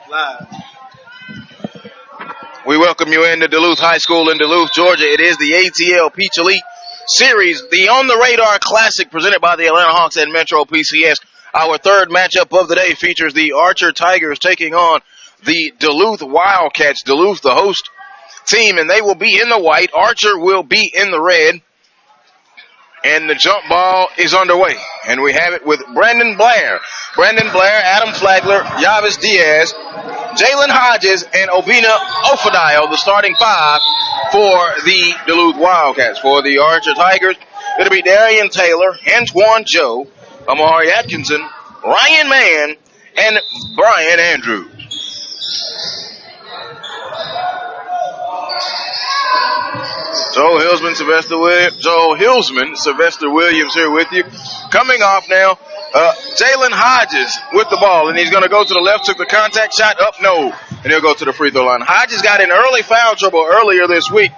Live. We welcome you into Duluth High School in Duluth, Georgia. It is the ATL Peach Elite Series, the On the Radar Classic presented by the Atlanta Hawks and Metro PCS. Our third matchup of the day features the Archer Tigers taking on the Duluth Wildcats. Duluth, the host team, and they will be in the white. Archer will be in the red. And the jump ball is underway. And we have it with Brandon Blair, Adam Flagler, Yavis Diaz, Jalen Hodges, and Obina Ofadiyo, the starting five for the Duluth Wildcats. For the Archer Tigers, it'll be Darian Taylor, Antoine Joe, Amari Atkinson, Ryan Mann, and Brian Andrews. Joe Hilsman, Sylvester Williams here with you. Coming off now, Jalen Hodges with the ball, and he's going to go to the left, took the contact shot, up, no, and he'll go to the free throw line. Hodges got in early foul trouble earlier this week.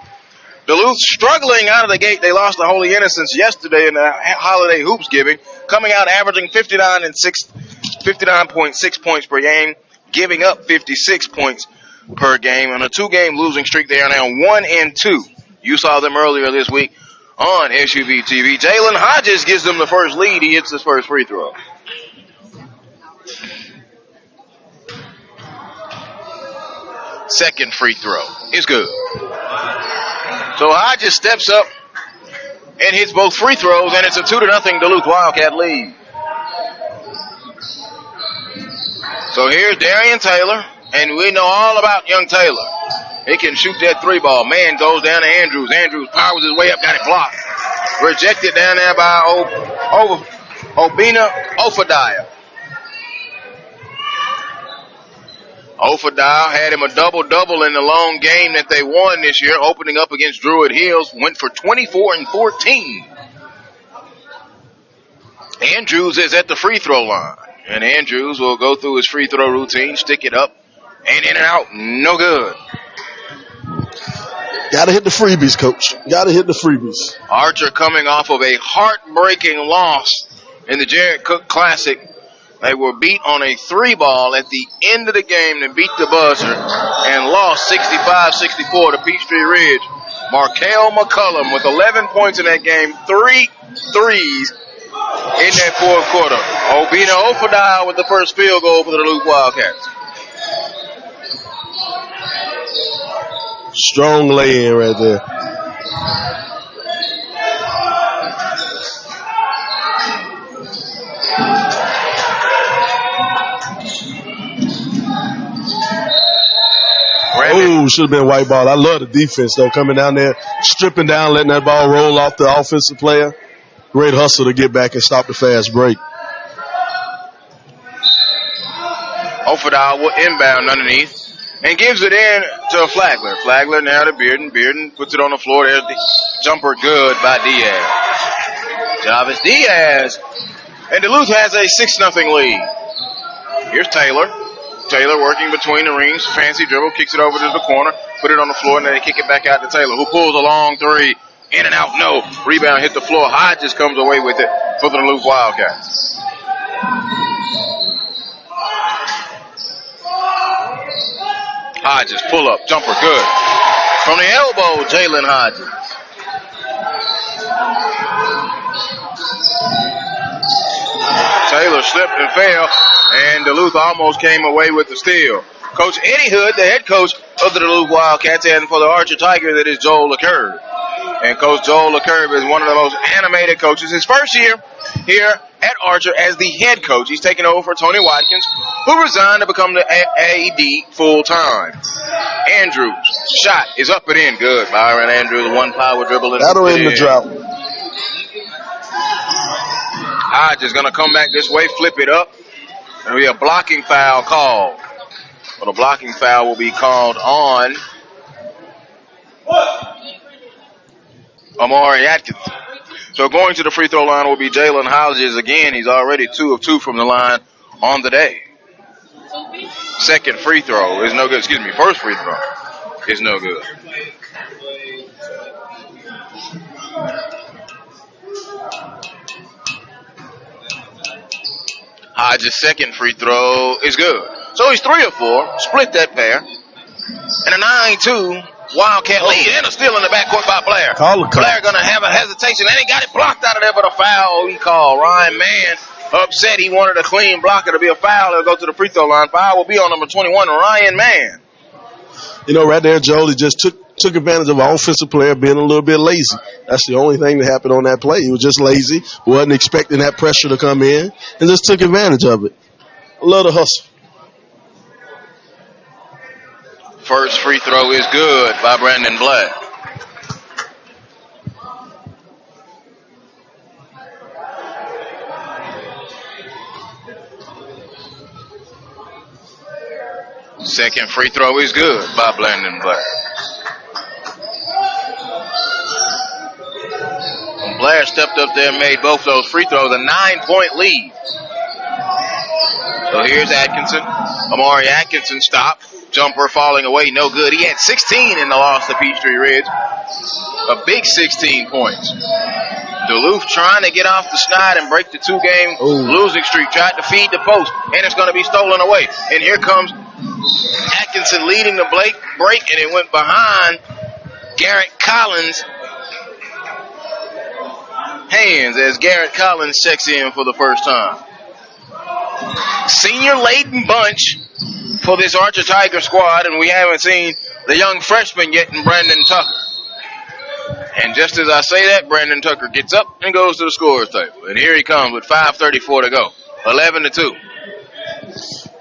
Duluth struggling out of the gate. They lost to Holy Innocents yesterday in the holiday hoops giving, coming out averaging 59.6 points per game, giving up 56 points per game. On a two-game losing streak, they are now 1-2. You saw them earlier this week on SUV TV. Jalen Hodges gives them the first lead. He hits his first free throw. Second free throw is good. So Hodges steps up and hits both free throws, and it's a 2-0 Duluth Wildcat lead. So here's Darian Taylor, and we know all about young Taylor. He can shoot that three ball. Man goes down to Andrews. Andrews powers his way up, got it blocked. Rejected down there by Obina Ofadiyo. Ofadiyo had him a double-double in the long game that they won this year, opening up against Druid Hills. Went for 24 and 14. Andrews is at the free throw line. And Andrews will go through his free throw routine, stick it up, and in and out. No good. Got to hit the freebies, Coach. Got to hit the freebies. Archer coming off of a heartbreaking loss in the Jared Cook Classic. They were beat on a three ball at the end of the game to beat the buzzer and lost 65-64 to Peachtree Ridge. Markel McCullum with 11 points in that game, 3 threes in that fourth quarter. Obina Ofadiyo with the first field goal for the Duluth Wildcats. Strong lay-in right there. Oh, should have been white ball. I love the defense, though, coming down there, stripping down, letting that ball roll off the offensive player. Great hustle to get back and stop the fast break. Ofadiyo will inbound underneath and gives it in to Flagler. Flagler now to Bearden. Bearden puts it on the floor. There's the jumper good by Diaz. Javis Diaz. And Duluth has a 6-0 lead. Here's Taylor. Taylor working between the rings. Fancy dribble. Kicks it over to the corner. Put it on the floor, and then they kick it back out to Taylor, who pulls a long three. In and out, no. Rebound hit the floor. Hodges comes away with it for the Duluth Wildcats. Hodges, pull up, jumper, good. From the elbow, Jalen Hodges. Taylor slipped and fell, and Duluth almost came away with the steal. Coach Eddie Hood, the head coach of the Duluth Wildcats, and for the Archer Tigers, that is Joel LeCurve. And Coach Joel LeCurve is one of the most animated coaches. His first year here at Archer as the head coach. He's taken over for Tony Watkins, who resigned to become the AD full-time. Andrews, shot is up and in. Good. Byron Andrews, one power dribble. That'll end the drought. Hodge is going to come back this way, flip it up. There'll be a blocking foul called. Well, the blocking foul will be called on Amari Atkinson. So going to the free throw line will be Jalen Hodges again. He's already 2 of 2 from the line on the day. Second free throw is no good. Excuse me, first free throw is no good. Hodges' second free throw is good. So he's 3 of 4, split that pair. And a 9-2 Wildcat lead. And a steal in the backcourt by Blair. Blair going to have a hesitation, and he got it blocked out of there, but a foul he called. Ryan Mann upset. He wanted a clean blocker to be a foul. He'll go to the free throw line. Foul will be on number 21, Ryan Mann. You know, right there, Joel, he just took advantage of an offensive player being a little bit lazy. That's the only thing that happened on that play. He was just lazy, wasn't expecting that pressure to come in, and just took advantage of it. I love the hustle. First free throw is good by Brandon Blair. Second free throw is good by Brandon Blair. When Blair stepped up there and made both those free throws, a 9-point lead. So here's Atkinson. Amari Atkinson stopped. Jumper falling away, no good. He had 16 in the loss to Peachtree Ridge. A big 16 points. Duluth trying to get off the snide and break the 2-game losing streak. Tried to feed the post, and it's going to be stolen away. And here comes Atkinson leading the break, and it went behind Garrett Collins' hands as Garrett Collins checks in for the first time. Senior laden bunch for this Archer Tiger squad, and we haven't seen the young freshman yet in Brandon Tucker. And just as I say that, Brandon Tucker gets up and goes to the scorer's table. And here he comes with 5:34 to go. 11-2.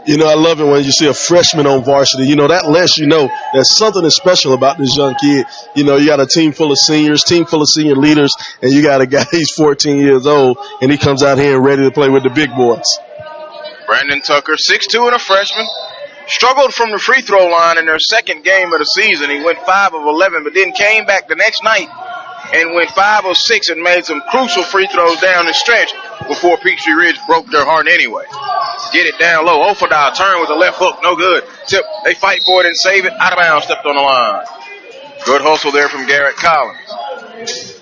You know, I love it when you see a freshman on varsity. You know, that lets you know there's something that's special about this young kid. You know, you got a team full of seniors, team full of senior leaders, and you got a guy, he's 14 years old, and he comes out here and ready to play with the big boys. Brandon Tucker, 6'2" and a freshman. Struggled from the free throw line in their second game of the season. He went 5 of 11, but then came back the next night and went 5 of 6 and made some crucial free throws down the stretch before Peachtree Ridge broke their heart anyway. Get it down low. Ofadal turn with the left hook. No good. Tip. They fight for it and save it. Out of bounds. Stepped on the line. Good hustle there from Garrett Collins.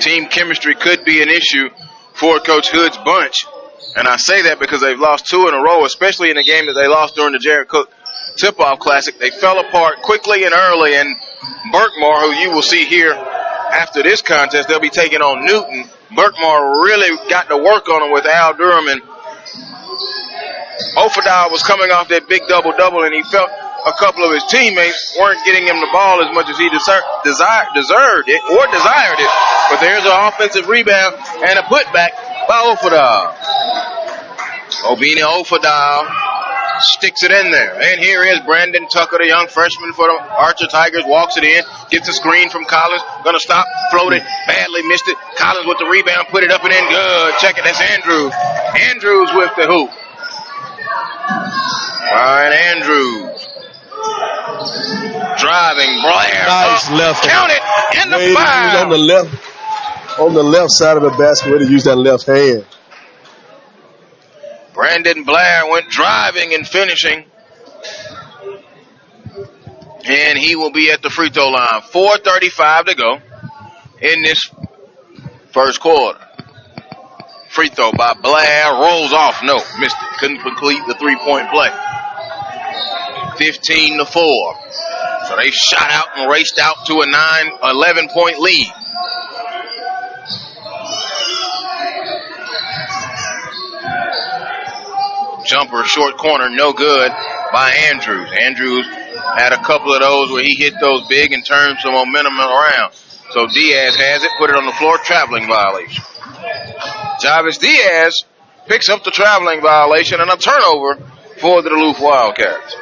Team chemistry could be an issue for Coach Hood's bunch. And I say that because they've lost 2 in a row, especially in the game that they lost during the Jared Cook Tip-Off Classic. They fell apart quickly and early, and Burkmore, who you will see here after this contest, they'll be taking on Newton. Burkmore really got to work on him with Al Durham, and Ofadal was coming off that big double-double, and he felt a couple of his teammates weren't getting him the ball as much as he deserved it. But there's an offensive rebound and a putback by Ofadal. Obina Ofadal sticks it in there. And here is Brandon Tucker, the young freshman for the Archer Tigers, walks it in, gets a screen from Collins, gonna stop, float it, badly missed it. Collins with the rebound, put it up and in, good. Check it, that's Andrews. Andrews with the hoop. Ryan Andrews. Driving, Blair. Nice left. Count it, and the foul. On the left side of the basket, where to use that left hand. Brandon Blair went driving and finishing. And he will be at the free throw line. 4:35 to go in this first quarter. Free throw by Blair. Rolls off. No, missed it. Couldn't complete the three-point play. 15-4. So they shot out and raced out to a 11-point lead. Jumper, short corner, no good by Andrews. Andrews had a couple of those where he hit those big and turned some momentum around. So Diaz has it, put it on the floor, traveling violation. Jarvis Diaz picks up the traveling violation and a turnover for the Duluth Wildcats.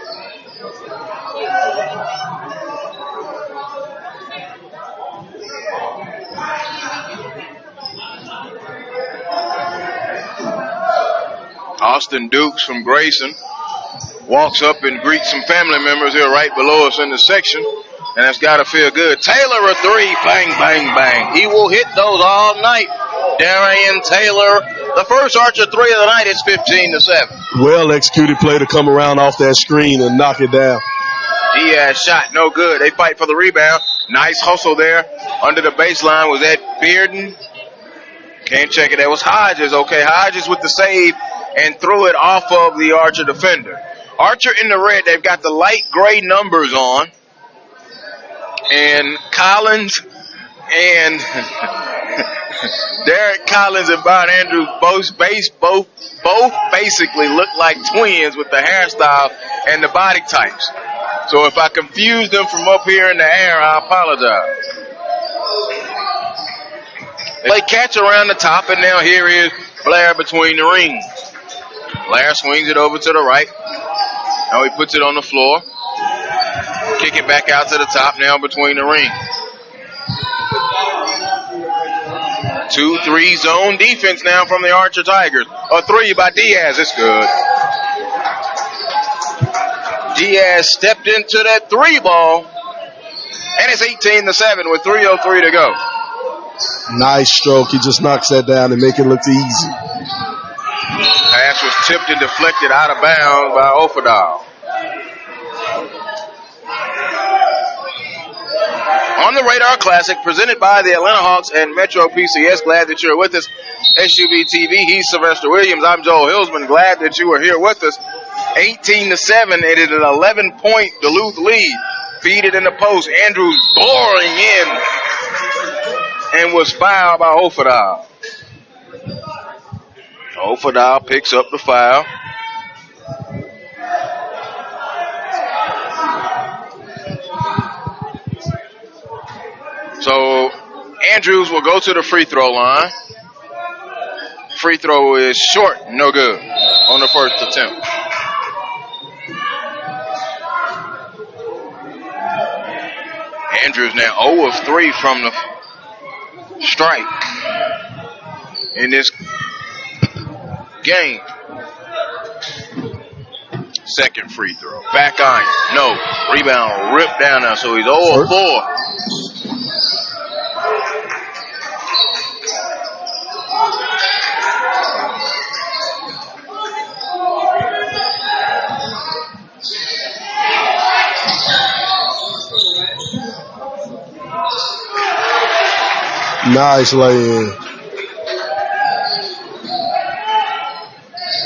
Austin Dukes from Grayson walks up and greets some family members here right below us in the section, and that's got to feel good. Taylor a three, bang, bang, bang. He will hit those all night. Darian Taylor, the first Archer three of the night. It's 15-7. Well executed play to come around off that screen and knock it down. Diaz shot, no good. They fight for the rebound. Nice hustle there under the baseline. Was that Bearden? Can't check it. That was Hodges. Okay, Hodges with the save and threw it off of the Archer defender. Archer in the red. They've got the light gray numbers on. And Collins and Derek Collins and Brian Andrews both basically look like twins with the hairstyle and the body types. So if I confuse them from up here in the air, I apologize. They catch around the top, and now here is Blair between the rings. Blair swings it over to the right. Now he puts it on the floor. Kick it back out to the top now between the rings. 2-3 zone defense now from the Archer Tigers. A three by Diaz. It's good. Diaz stepped into that three ball. And it's 18-7 with 3:03 to go. Nice stroke. He just knocks that down and make it look easy. Pass was tipped and deflected out of bounds by Ofadal. On the Radar Classic, presented by the Atlanta Hawks and Metro PCS. Glad that you're with us. SUV TV, he's Sylvester Williams. I'm Joel Hillsman. Glad that you are here with us. 18-7. It is an 11-point Duluth lead. Feed it in the post. Andrews boring in and was fouled by Ofadal. Ofadal picks up the foul. So Andrews will go to the free throw line. Free throw is short, no good on the first attempt. Andrews now 0 of 3 from the strike in this game. Second free throw. Back iron. No. Rebound ripped down now, so he's 0 of 4. Nice lay-in.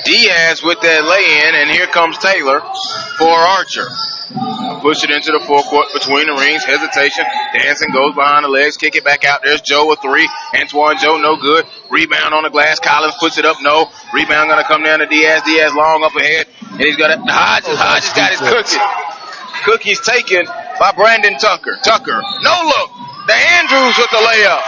Diaz with that lay-in, and here comes Taylor for Archer. Push it into the forecourt between the rings. Hesitation. Dancing goes behind the legs. Kick it back out. There's Joe with 3. Antoine Joe, no good. Rebound on the glass. Collins puts it up. No. Rebound going to come down to Diaz. Diaz long up ahead. And he's got it. Hodges. Hodges got his cookie. Cookie's taken by Brandon Tucker. Tucker. No look. The Andrews with the layup.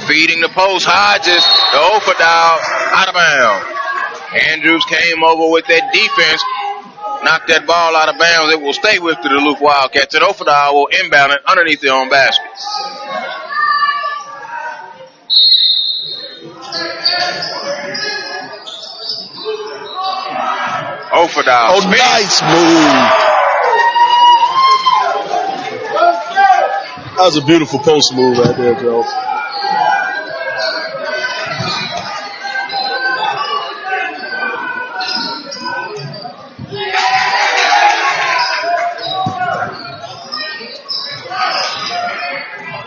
Feeding the post, Hodges, the Ofadal, out of bounds. Andrews came over with that defense, knocked that ball out of bounds. It will stay with the Duluth Wildcats, and Ofadal will inbound it underneath their own basket. Ofadal. Oh, nice move. That was a beautiful post move right there, Joe.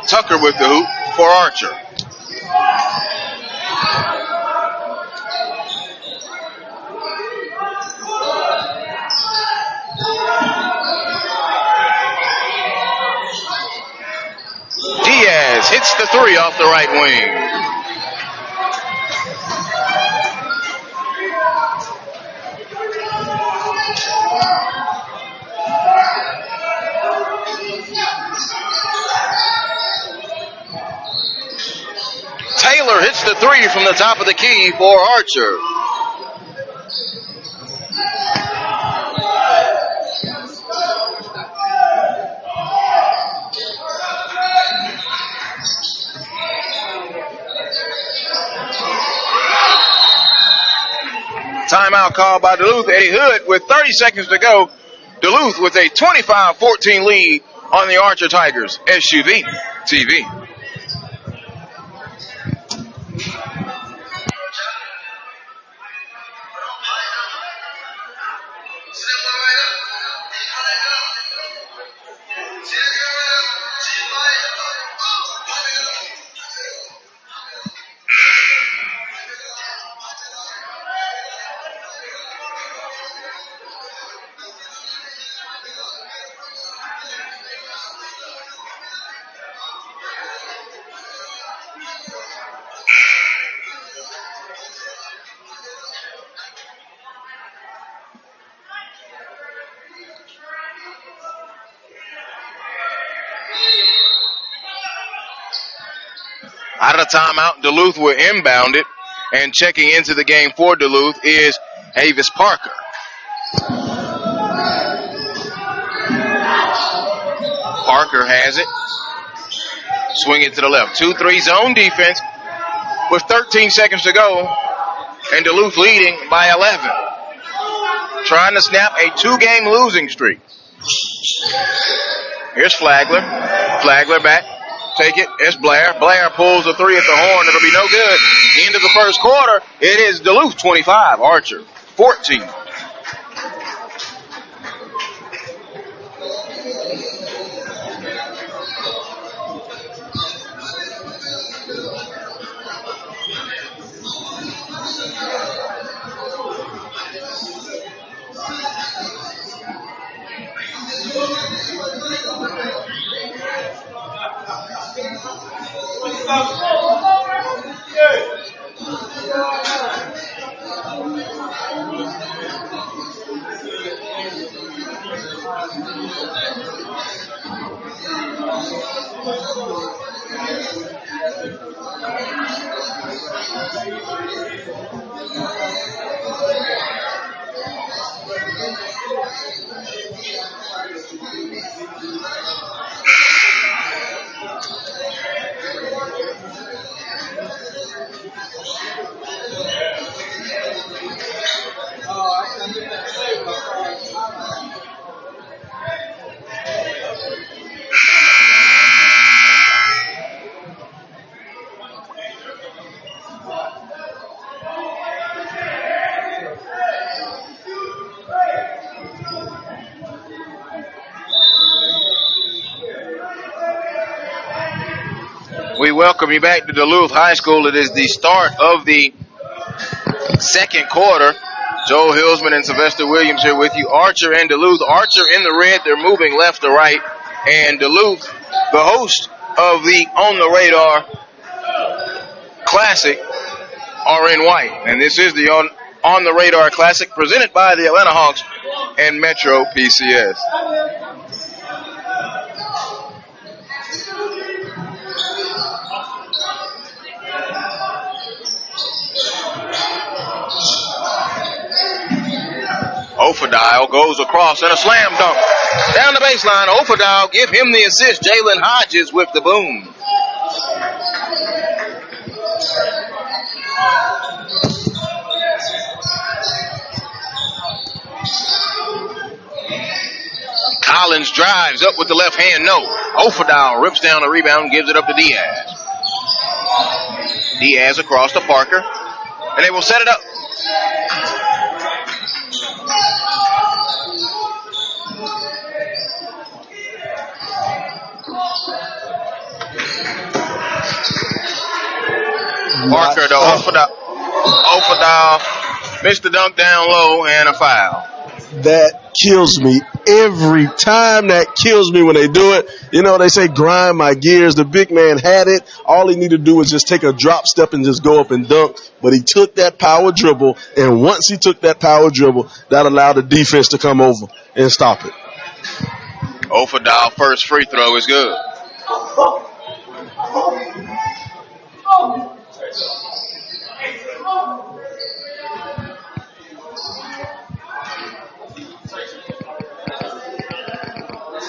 Tucker with the hoop for Archer. Diaz hits the 3 off the right wing. Taylor hits the 3 from the top of the key for Archer. Timeout called by Duluth. Eddie Hood with 30 seconds to go. Duluth with a 25-14 lead on the Archer Tigers. SUV TV. Out of the timeout, Duluth will inbound it. And checking into the game for Duluth is Avis Parker. Parker has it. Swing it to the left. 2-3 zone defense with 13 seconds to go. And Duluth leading by 11. Trying to snap a 2-game losing streak. Here's Flagler. Flagler back. Take it. It's Blair. Blair pulls a 3 at the horn. It'll be no good. End of the first quarter. It is Duluth 25. Archer 14. We welcome you back to Duluth High School. It is the start of the second quarter. Joel Hillsman and Sylvester Williams here with you. Archer and Duluth. Archer in the red. They're moving left to right. And Duluth, the host of the On the Radar Classic, are in white. And this is the On the Radar Classic presented by the Atlanta Hawks and Metro PCS. Ofadile goes across and a slam dunk. Down the baseline, Ofadile give him the assist. Jalen Hodges with the boom. Collins drives up with the left hand, no. Ofadile rips down the rebound, gives it up to Diaz. Diaz across to Parker, and they will set it up. Parker to Ofadile missed the dunk down low and a foul. That kills me every time. That kills me when they do it. You know, they say grind my gears. The big man had it. All he needed to do was just take a drop step and just go up and dunk. But he took that power dribble, and once he took that power dribble, that allowed the defense to come over and stop it. Ofadile first free throw is good.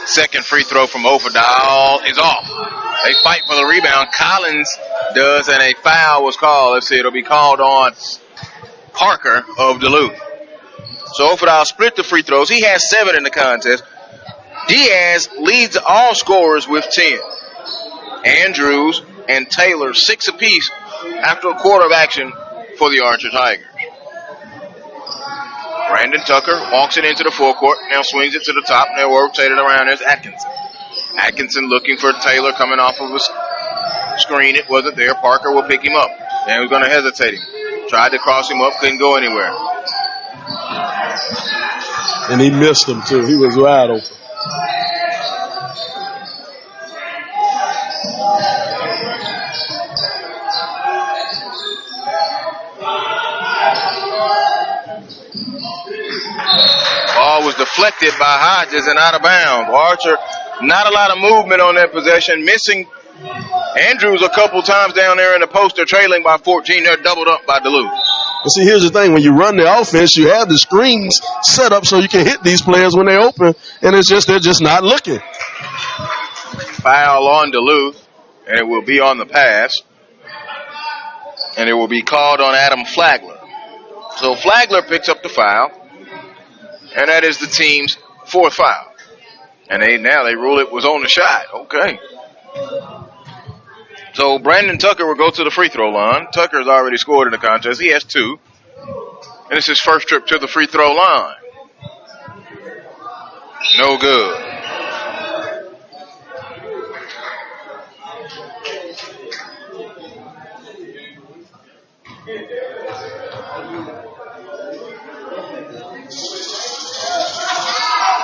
Second free throw from Ofadile is off. They fight for the rebound. Collins does, and a foul was called. Let's see, it'll be called on Parker of Duluth. So Ofadile split the free throws. He has 7 in the contest. Diaz leads all scorers with 10. Andrews and Taylor 6 apiece after a quarter of action for the Archer Tigers. Brandon Tucker walks it into the forecourt, now swings it to the top, and they're rotated around. There's Atkinson. Atkinson looking for Taylor coming off of a screen. It wasn't there. Parker will pick him up. And he was going to hesitate him. Tried to cross him up, couldn't go anywhere. And he missed him, too. He was wide open. Ball was deflected by Hodges and out of bounds. Archer, not a lot of movement on that possession, missing Andrews a couple times down there in the post. They're trailing by 14. They're doubled up by Duluth. But see, here's the thing. When you run the offense, you have the screens set up so you can hit these players when they're open, and they're just not looking. Foul on Duluth, and it will be on the pass. And it will be called on Adam Flagler. So Flagler picks up the foul, and that is the team's 4th foul. And they rule it was on the shot. Okay. So Brandon Tucker will go to the free throw line. Tucker has already scored in the contest. He has 2. And it's his first trip to the free throw line. No good.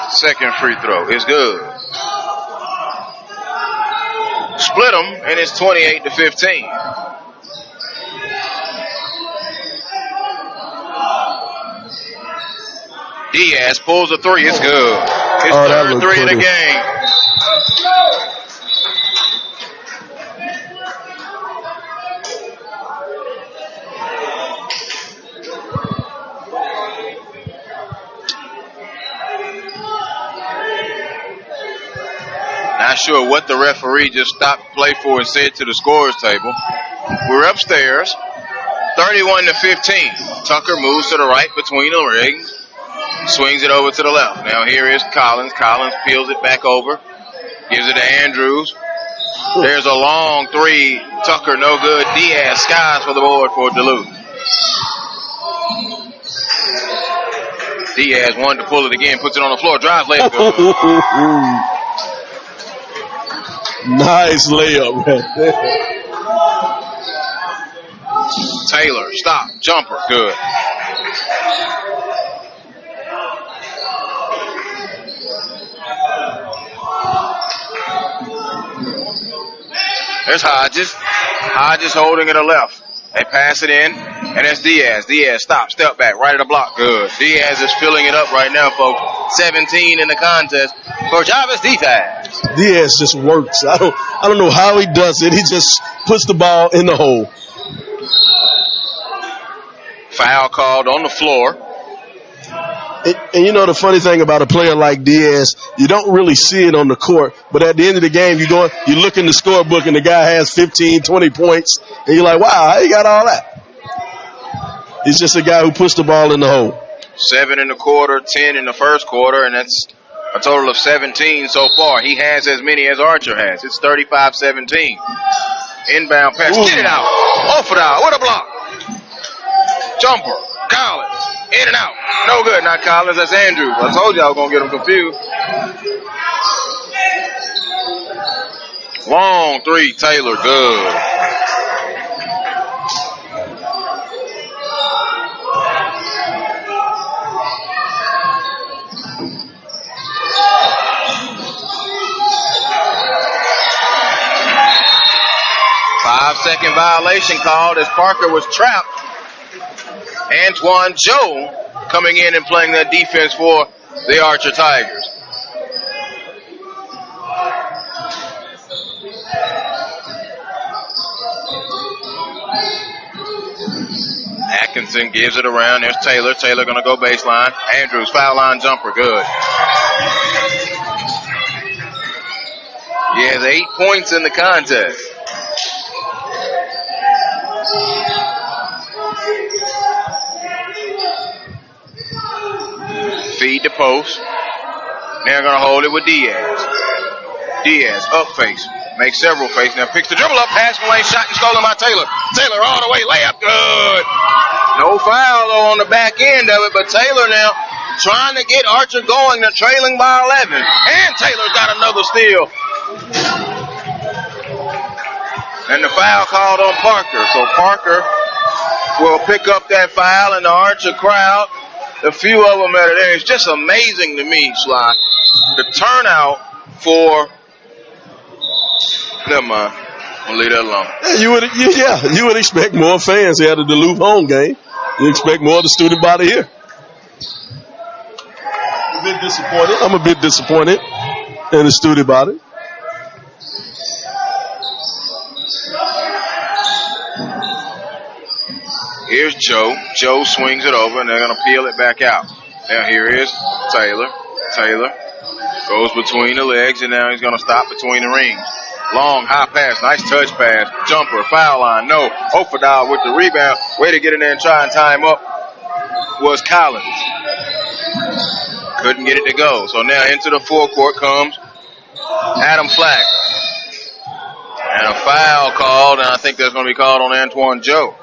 Second free throw is good. Split them, and it's 28-15. Diaz pulls a 3. It's good. His third 3 in the game. Not sure what the referee just stopped play for and said to the scorer's table. We're upstairs, 31-15. Tucker moves to the right between the rings, swings it over to the left. Now here is Collins. Collins peels it back over, gives it to Andrews. There's a long 3. Tucker no good. Diaz skies for the board for Duluth. Diaz wanted to pull it again, puts it on the floor, drives, later good. Nice layup right there. Taylor, stop, jumper, good. There's Hodges. Hodges holding it to left. They pass it in, and it's Diaz. Diaz, stop, step back, right at the block. Good. Diaz is filling it up right now, folks. 17 in the contest for Jarvis Diaz. Diaz just works. I don't know how he does it. He just puts the ball in the hole. Foul called on the floor. And you know the funny thing about a player like Diaz, you don't really see it on the court, but at the end of the game, you look in the scorebook and the guy has 15, 20 points, and you're like, wow, how you got all that? He's just a guy who puts the ball in the hole. 7 in the quarter, 10 in the first quarter, and that's a total of 17 so far. He has as many as Archer has. It's 35-17. Inbound pass. Ooh. Get it out. Off it out. What a block. Jumper. Collins. In and out. No good. Not Collins. That's Andrews. I told you I was going to get him confused. Long 3. Taylor. Good. Five-second violation called as Parker was trapped. Antoine Joe coming in and playing that defense for the Archer Tigers. Atkinson gives it around. There's Taylor. Taylor going to go baseline. Andrews, foul line jumper. Good. He has 8 points in the contest. Feed the post. They're going to hold it with Diaz. Diaz, up face. Makes several face. Now picks the dribble up. Pass from lane. Shot and stolen by Taylor. Taylor all the way. Layup. Good. No foul, though, on the back end of it. But Taylor now trying to get Archer going. They're trailing by 11. And Taylor's got another steal. And the foul called on Parker. So Parker will pick up that foul, and the Archer crowd, a few of them that are there, it's just amazing to me, Sly, the turnout for, never mind, I'll leave that alone. Yeah, you would expect more fans here at the Duluth home game. You expect more of the student body here. I'm a bit disappointed in the student body. Here's Joe. Joe swings it over, and they're going to peel it back out. Now here is Taylor. Taylor goes between the legs, and now he's going to stop between the rings. Long, high pass, nice touch pass, jumper, foul line, no. Ofadal with the rebound. Way to get in there and try and tie him up was Collins. Couldn't get it to go. So now into the forecourt comes Adam Flack. And a foul called, and I think that's going to be called on Antoine Joe.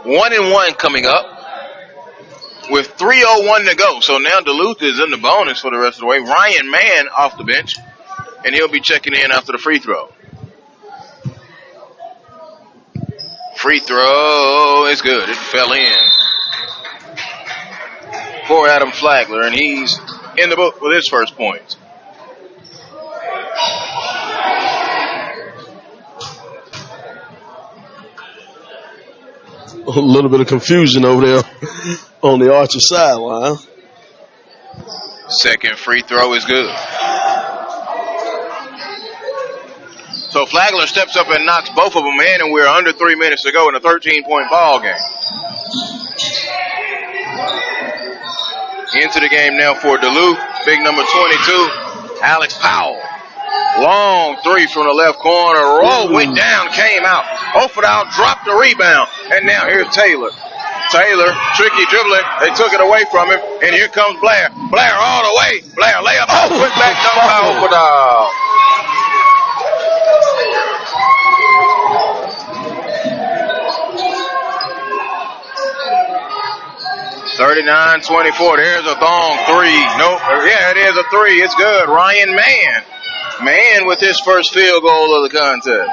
One and one coming up with 3:01 to go. So now Duluth is in the bonus for the rest of the way. Ryan Mann off the bench, and he'll be checking in after the free throw. Free throw is good. It fell in for Adam Flagler, and he's in the book with his first points. A little bit of confusion over there on the Archer sideline. Second free throw is good. So Flagler steps up and knocks both of them in, and we're under 3 minutes to go in a 13-point ball game. Into the game now for Duluth. Big number 22, Alex Powell. Long three from the left corner. Roll went down, came out. Ofadal dropped the rebound. And now here's Taylor. Taylor, tricky dribbling. They took it away from him. And here comes Blair. Blair all the way. Blair layup. Put back dunk by Ofadal. (39-24). There's a thong three. Nope. Yeah, it is a three. It's good. Ryan Mann. Mann with his first field goal of the contest.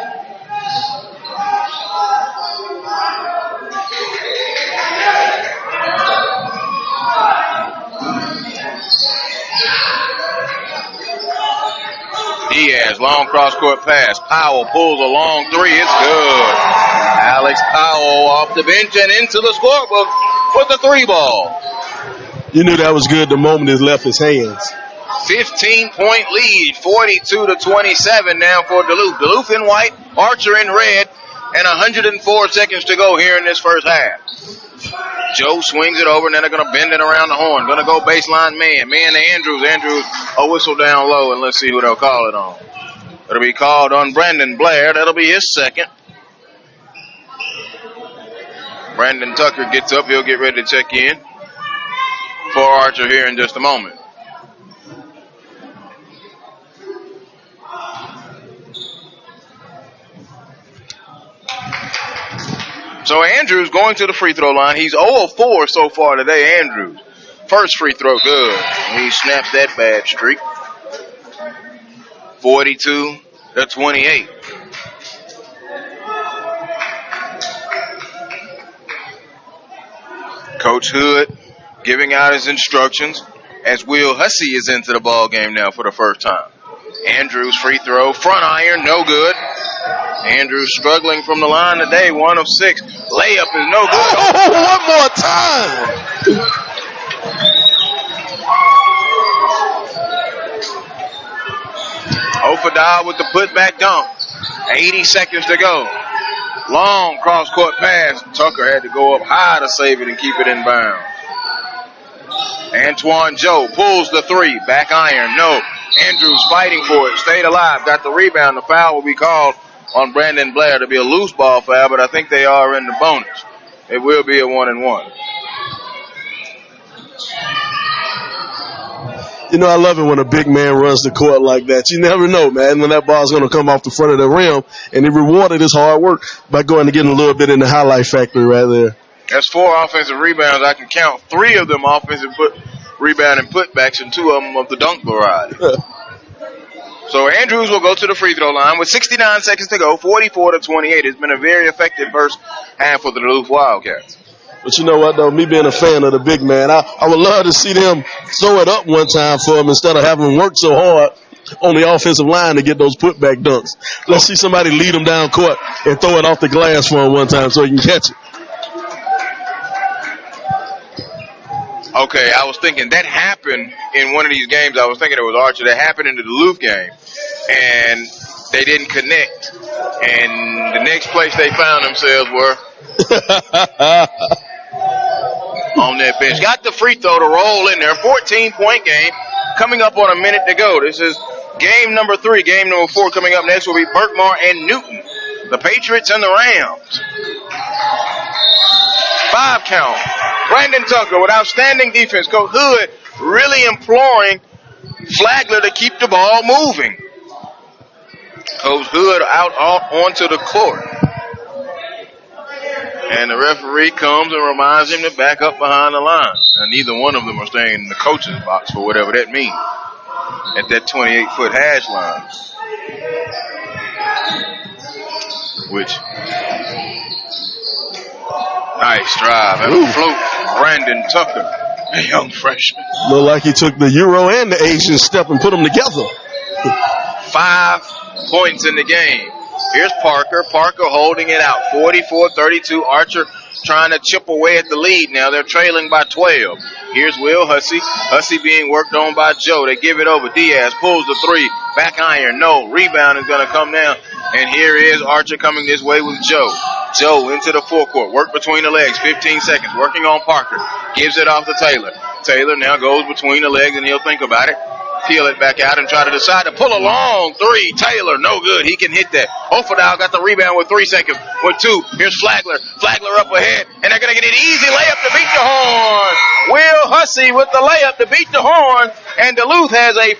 Diaz, long cross-court pass. Powell pulls a long three. It's good. Alex Powell off the bench and into the scorebook with the three ball. You knew that was good the moment it left his hands. 15-point lead, 42-27 now for Duluth. Duluth in white, Archer in red, and 104 seconds to go here in this first half. Joe swings it over, and then they're going to bend it around the horn. Going to go baseline man. Man to Andrews. Andrews, a whistle down low, and let's see who they'll call it on. It'll be called on Brandon Blair. That'll be his second. Brandon Tucker gets up. He'll get ready to check in for Archer here in just a moment. So Andrews going to the free throw line. He's 0 of 4 so far today, Andrews. First free throw, good. He snapped that bad streak. 42-28. Coach Hood giving out his instructions as Will Hussey is into the ball game now for the first time. Andrews free throw, front iron, no good. Andrews struggling from the line today, 1 of 6. Layup is no good. Oh, one more time. Ofadal with the putback dunk. 80 seconds to go. Long cross-court pass. Tucker had to go up high to save it and keep it in bounds. Antoine Joe pulls the three. Back iron, no. Andrews fighting for it. Stayed alive. Got the rebound. The foul will be called on Brandon Blair to be a loose ball foul, but I think they are in the bonus. It will be a 1-and-1. You know, I love it when a big man runs the court like that. You never know, man, when that ball's going to come off the front of the rim, and he rewarded his hard work by going and getting a little bit in the highlight factory right there. That's 4 offensive rebounds. I can count 3 of them offensive rebound and putbacks, and 2 of them of the dunk variety. So Andrews will go to the free throw line with 69 seconds to go, 44-28. It's been a very effective first half for the Duluth Wildcats. But you know what, though, me being a fan of the big man, I would love to see them throw it up one time for him instead of having him work so hard on the offensive line to get those putback dunks. Let's see somebody lead him down court and throw it off the glass for him one time so he can catch it. Okay, I was thinking that happened in one of these games. I was thinking it was Archer. That happened in the Duluth game. And they didn't connect. And the next place they found themselves were on that bench. Got the free throw to roll in there. 14-point game coming up on a minute to go. This is game number 3. Game number 4 coming up next will be Berkmar and Newton. The Patriots and the Rams. 5 count. Brandon Tucker with outstanding defense. Coach Hood really imploring Flagler to keep the ball moving. Coach Hood out onto the court. And the referee comes and reminds him to back up behind the line. And neither one of them are staying in the coach's box for whatever that means. At that 28-foot hash line. Which, nice drive and a float. Brandon Tucker, a young freshman. Looked like he took the Euro and the Asian step and put them together. 5 points in the game. Here's Parker. Parker holding it out. 44-32. Archer trying to chip away at the lead now. They're trailing by 12. Here's Will Hussey. Hussey being worked on by Joe. They give it over. Diaz pulls the 3. Back iron. No. Rebound is going to come down. And here is Archer coming this way with Joe. Joe into the forecourt. Work between the legs. 15 seconds. Working on Parker. Gives it off to Taylor. Taylor now goes between the legs and he'll think about it. Peel it back out and try to decide to pull a long 3. Taylor, no good. He can hit that. Oferdahl got the rebound with 3 seconds. With 2. Here's Flagler. Flagler up ahead. And they're going to get an easy layup to beat the Horn. Will Hussey with the layup to beat the Horn. And Duluth has a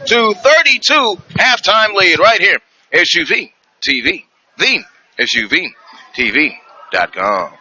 46-32 halftime lead right here. SUV TV. The SUVTV.com.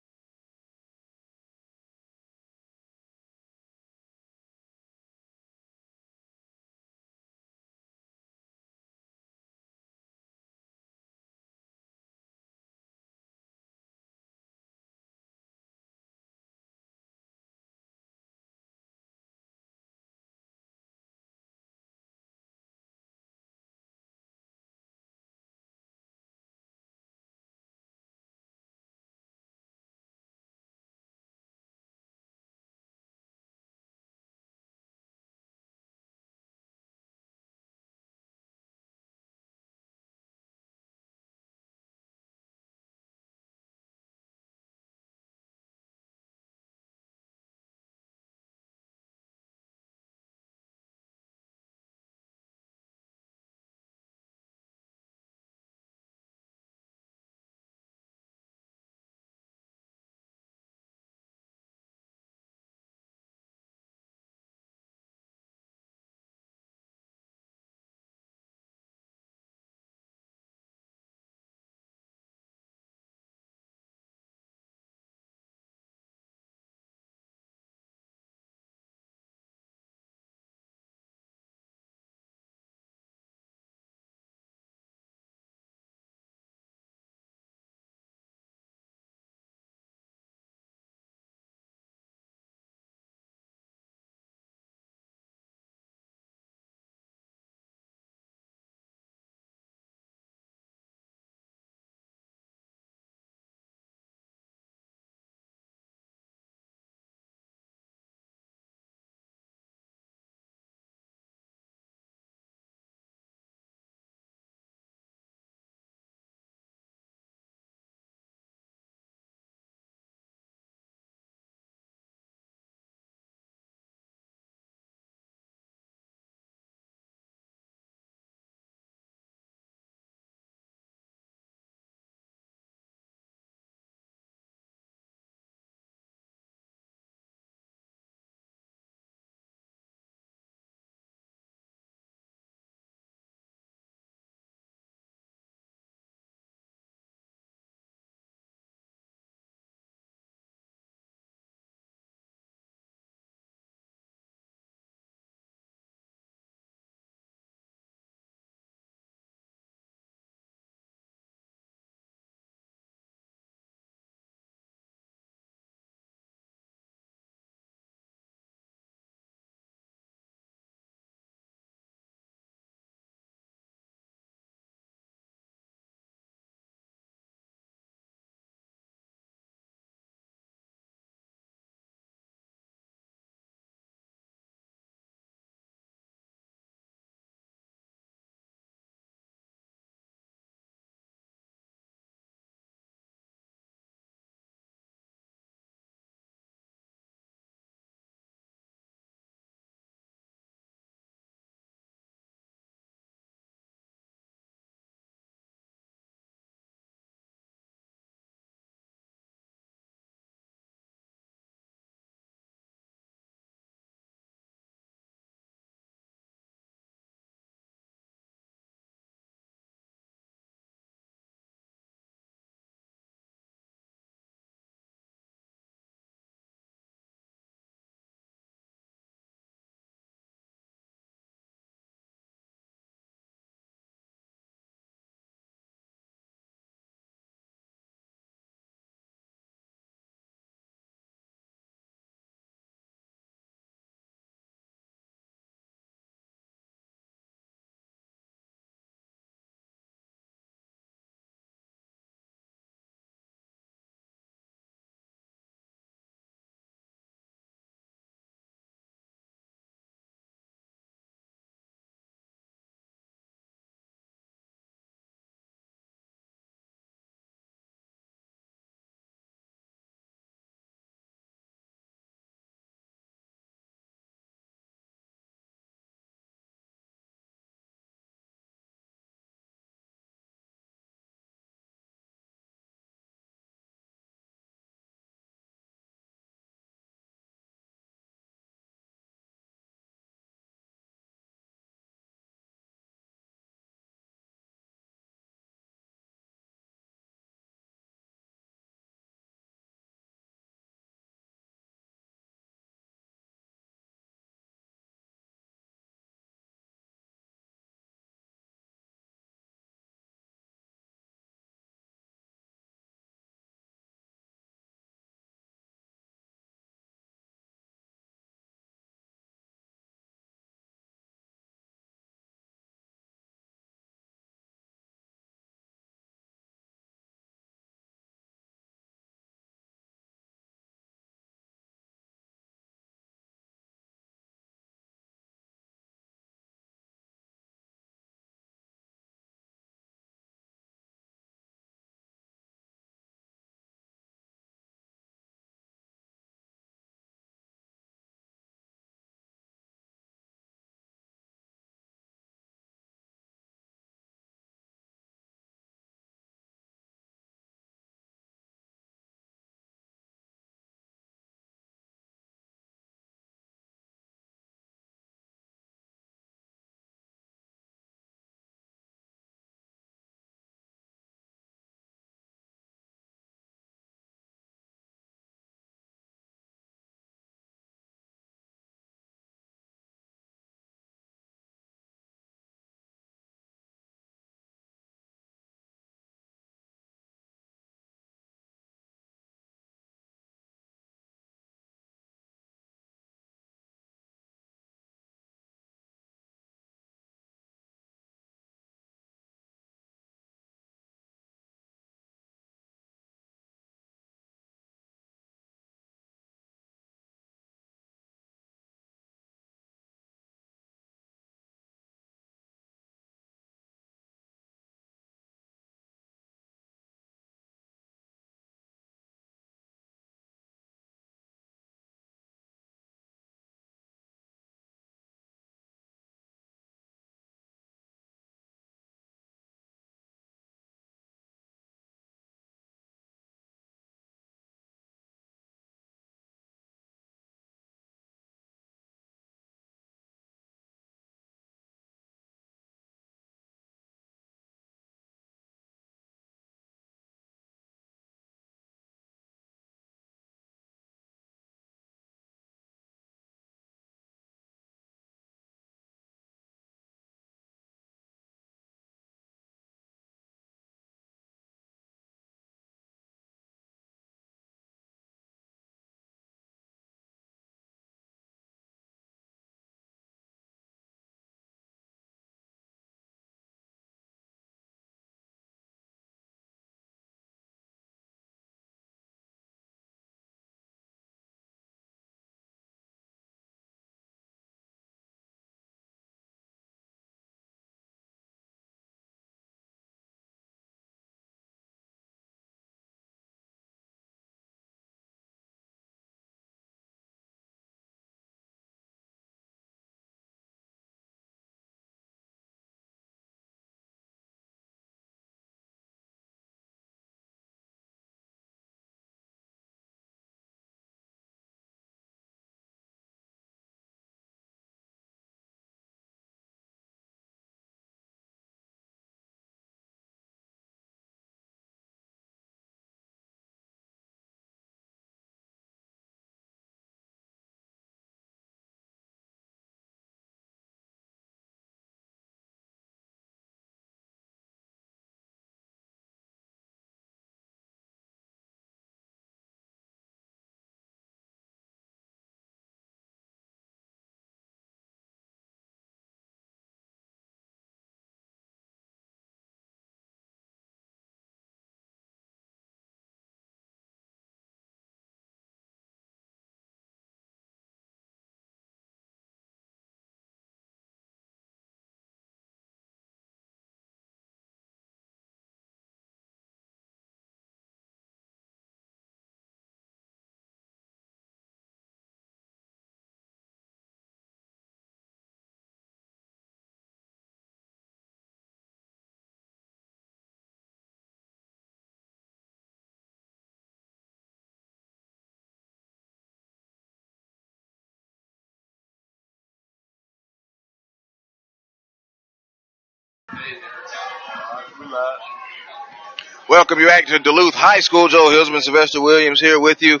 Welcome you back to Duluth High School. Joe Hillsman, Sylvester Williams here with you.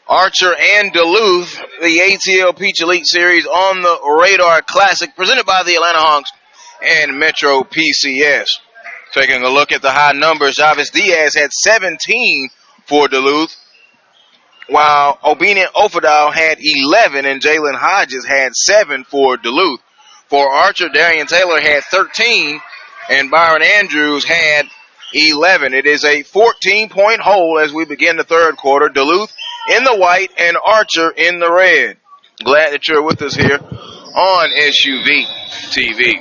Archer and Duluth, the ATL Peach Elite Series on the Radar Classic, presented by the Atlanta Hawks and Metro PCS. Taking a look at the high numbers, Javis Diaz had 17 for Duluth, while Obinna Ofadal had 11, and Jalen Hodges had 7 for Duluth. For Archer, Darian Taylor had 13, and Byron Andrews had 11. It is a 14-point hole as we begin the third quarter. Duluth in the white and Archer in the red. Glad that you're with us here on SUV TV.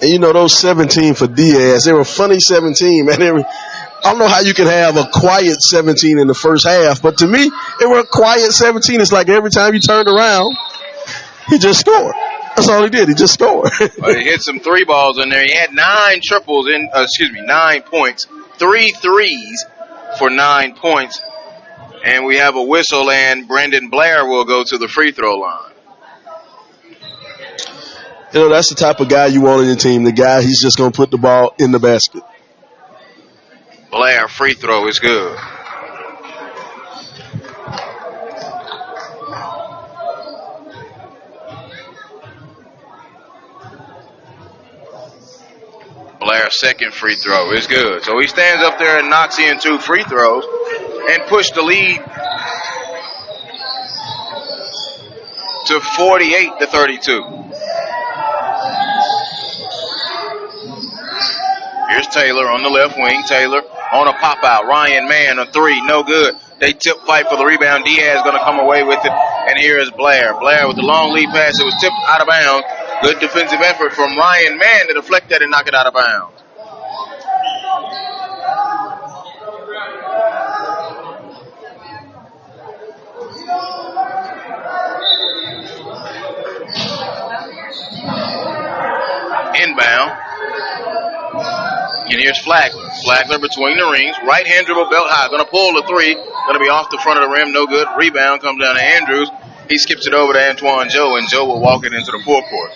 And you know, those 17 for Diaz, they were funny 17, man. I don't know how you can have a quiet 17 in the first half, but to me, it was a quiet 17. It's like every time you turned around, he just scored. That's all he did. He just scored. Well, he hit some 3 balls in there. He had 9 triples 9 points, 3 threes for 9 points. And we have a whistle, and Brendan Blair will go to the free throw line. You know, that's the type of guy you want on your team. The guy, he's just going to put the ball in the basket. Blair free throw is good. Blair's second free throw is good. So he stands up there and knocks in 2 free throws and push the lead to 48-32. Here's Taylor on the left wing. Taylor on a pop out. Ryan Mann a 3, no good. They tip fight for the rebound. Diaz going to come away with it. And here is Blair. Blair with the long lead pass. It was tipped out of bounds. Good defensive effort from Ryan Mann to deflect that and knock it out of bounds. Inbound. And here's Flagler. Flagler between the rings. Right hand dribble, belt high. Going to pull the 3. Going to be off the front of the rim. No good. Rebound comes down to Andrews. He skips it over to Antoine Joe, and Joe will walk it into the forecourt.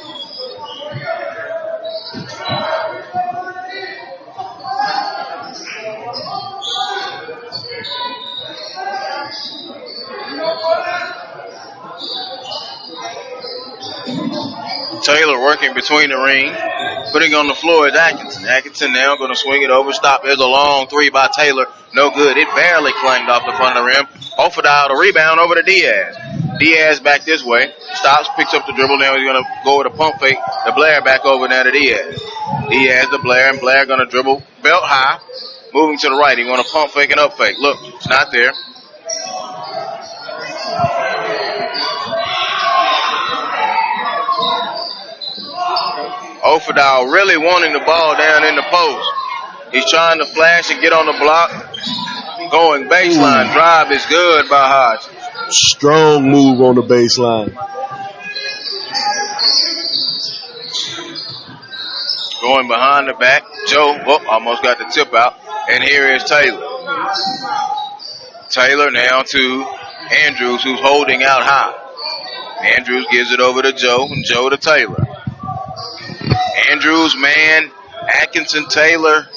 Taylor working between the ring. Putting on the floor is Atkinson. Atkinson now going to swing it over. Stop. There's a long 3 by Taylor. No good. It barely clanged off the front of the rim. Ofadal the rebound over to Diaz. Diaz back this way. Stops, picks up the dribble. Now he's going to go with a pump fake. The Blair back over now to Diaz. Diaz to Blair, and Blair going to dribble belt high. Moving to the right. He's going to pump fake and up fake. Look, it's not there. Ofadal really wanting the ball down in the post. He's trying to flash and get on the block. Going baseline. Drive is good by Hodge. Strong move on the baseline. Going behind the back. Joe almost got the tip out. And here is Taylor. Taylor now to Andrews, who's holding out high. Andrews gives it over to Joe, and Joe to Taylor. Andrews, Mann, Atkinson, Taylor,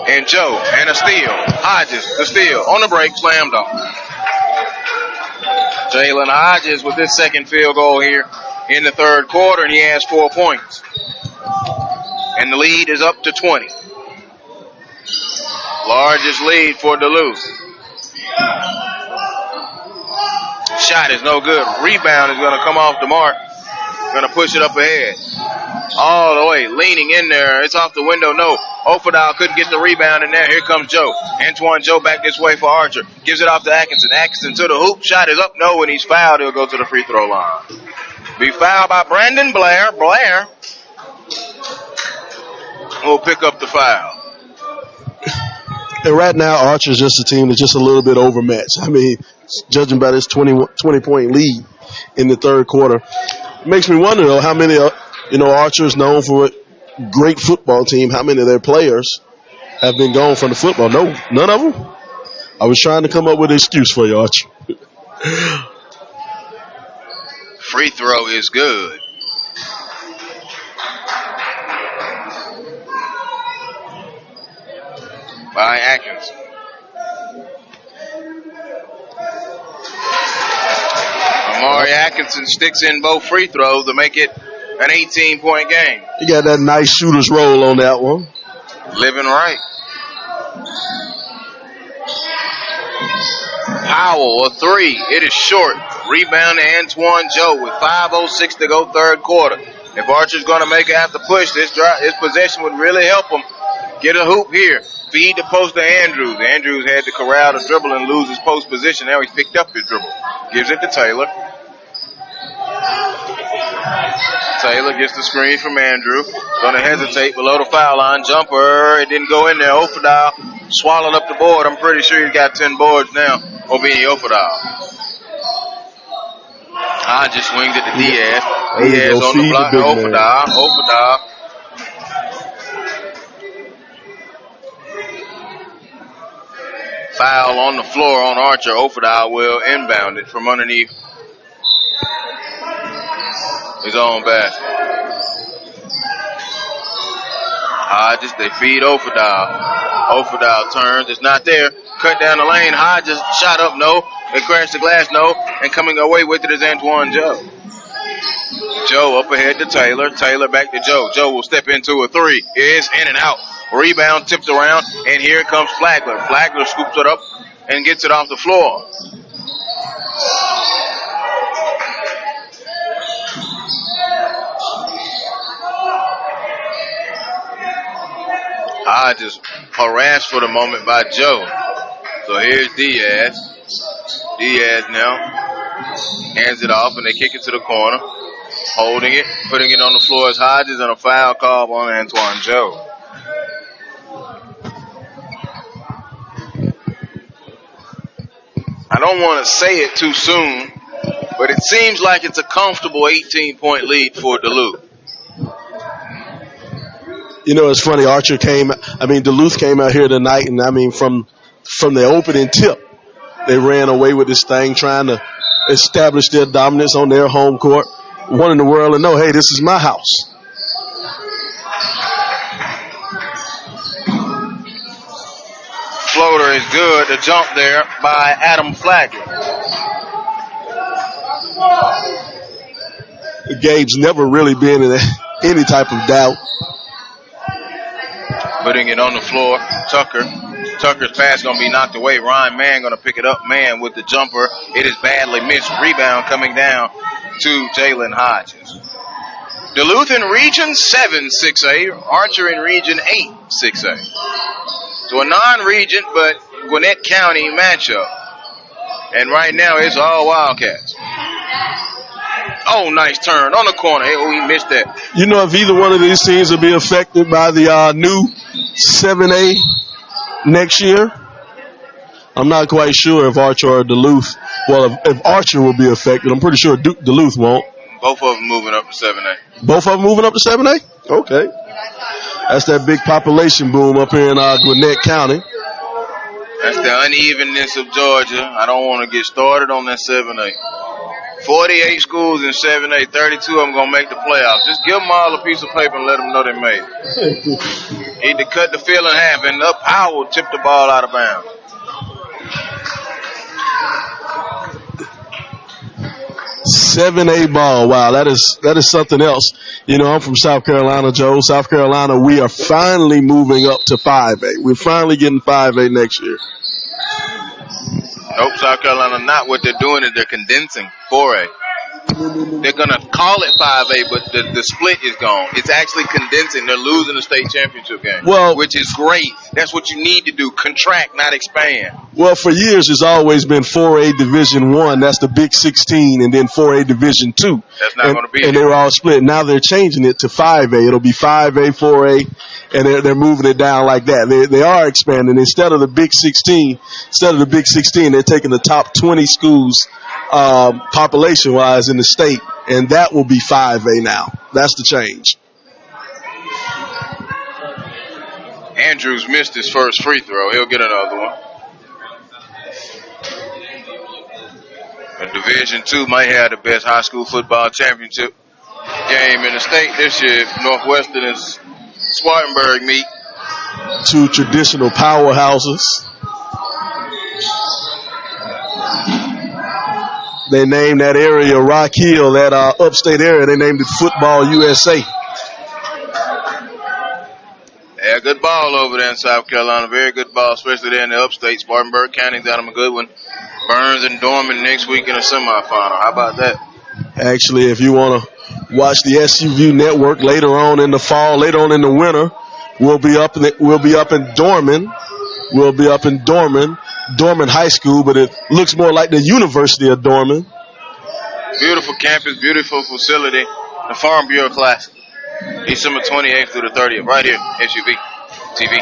and Joe. And a steal. Hodges, the steal. On the break, slammed on. Jalen Hodges with his second field goal here in the third quarter, and he has 4 points. And the lead is up to 20. Largest lead for Duluth. Shot is no good. Rebound is going to come off the mark. Going to push it up ahead. All the way, leaning in there. It's off the window. No. Ofadal couldn't get the rebound in there. Here comes Joe. Antoine Joe back this way for Archer. Gives it off to Atkinson. Atkinson to the hoop. Shot is up. No, when he's fouled, he'll go to the free throw line. Be fouled by Brandon Blair. Blair will pick up the foul. And right now, Archer's just a team that's just a little bit overmatched. I mean, judging by this 20-point lead in the third quarter, it makes me wonder, though, how many, Archer's known for a great football team. How many of their players have been gone from the football? No, none of them. I was trying to come up with an excuse for you, Archer. Free throw is good. by Atkins. Amari Atkinson sticks in both free throws to make it an 18-point game. He got that nice shooter's roll on that one. Living right. Powell, a three. It is short. Rebound to Antoine Joe with 5:06 to go third quarter. If Archer's going to make it have to push, this possession would really help him get a hoop here. Feed the post to Andrews. Andrews had to corral the dribble and lose his post position. Now he's picked up his dribble. Gives it to Taylor. Taylor gets the screen from Andrew. Going to hesitate below the foul line. Jumper. It didn't go in there. Ofadal swallowed up the board. I'm pretty sure he's got 10 boards now. Ovini Ofadal. I just swings it to Diaz. Diaz on the block to Ofadal. Foul on the floor on Archer. Ofadal will inbound it from underneath his own basket. Hodges, they feed Ofadal. Ofadal turns, it's not there. Cut down the lane. Hodges shot up, no. They crashed the glass, no. And coming away with it is Antoine Joe. Joe up ahead to Taylor. Taylor back to Joe. Joe will step into a three. It's in and out. Rebound tipped around, and here comes Flagler. Flagler scoops it up and gets it off the floor. Hodges harassed for the moment by Joe. So here's Diaz. Diaz now hands it off, and they kick it to the corner. Holding it, putting it on the floor is Hodges, and a foul call on Antoine Joe. I don't want to say it too soon, but it seems like it's a comfortable 18-point lead for Duluth. You know, it's funny. Duluth came out here tonight, and from the opening tip, they ran away with this thing, trying to establish their dominance on their home court, wanting the world to know, hey, this is my house. Floater is good. The jump there by Adam Flagler. Gabe's never really been in any type of doubt. Putting it on the floor, Tucker. Tucker's pass going to be knocked away. Ryan Mann going to pick it up. Mann with the jumper. It is badly missed. Rebound coming down to Jalen Hodges. Duluth in Region 7, 6A. Archer in Region 8, 6A. So a non-region, but Gwinnett County matchup. And right now it's all Wildcats. Oh, nice turn on the corner. Oh, he missed that. You know, if either one of these teams will be affected by the new 7A next year, I'm not quite sure if Archer or Duluth. Well, if Archer will be affected, I'm pretty sure Duluth won't. Both of them moving up to 7A. Both of them moving up to 7A? Okay. That's that big population boom up here in Gwinnett County. That's the unevenness of Georgia. I don't want to get started on that 7A. 48 schools in 7A, 32 of them going to make the playoffs. Just give them all a piece of paper and let them know they made it. Need to cut the field in half, and up Howell tipped the ball out of bounds. $7A ball. Wow, that is something else. You know, I'm from South Carolina, Joe. South Carolina, we are finally moving up to 5A. We're finally getting 5A next year. Nope, South Carolina not. What they're doing is they're condensing 4A. They're going to call it 5A, but the split is gone. It's actually condensing. They're losing the state championship game, which is great. That's what you need to do. Contract, not expand. Well, for years, it's always been 4A Division I. That's the Big 16, and then 4A Division II. That's not going to be. And they were all split. Now they're changing it to 5A. It'll be 5A, 4A, and they're moving it down like that. They are expanding. Instead of the Big 16, they're taking the top 20 schools population-wise in the state, and that will be 5A now. That's the change. Andrews missed his first free throw. He'll get another one. And Division II might have the best high school football championship game in the state this year. Northwestern and Spartanburg meet. Two traditional powerhouses. They named that area Rock Hill, that upstate area. They named it Football USA. Yeah, good ball over there in South Carolina. Very good ball, especially there in the upstate. Spartanburg County got them a good one. Burns and Dorman next week in the semifinal. How about that? Actually, if you want to watch the SUV network later on in the fall, later on in the winter, we'll be up in Dorman. We'll be up in Dorman High School, but it looks more like the University of Dorman. Beautiful campus, beautiful facility. The Farm Bureau Classic. December 28th through the 30th, right here, SUVTV.com.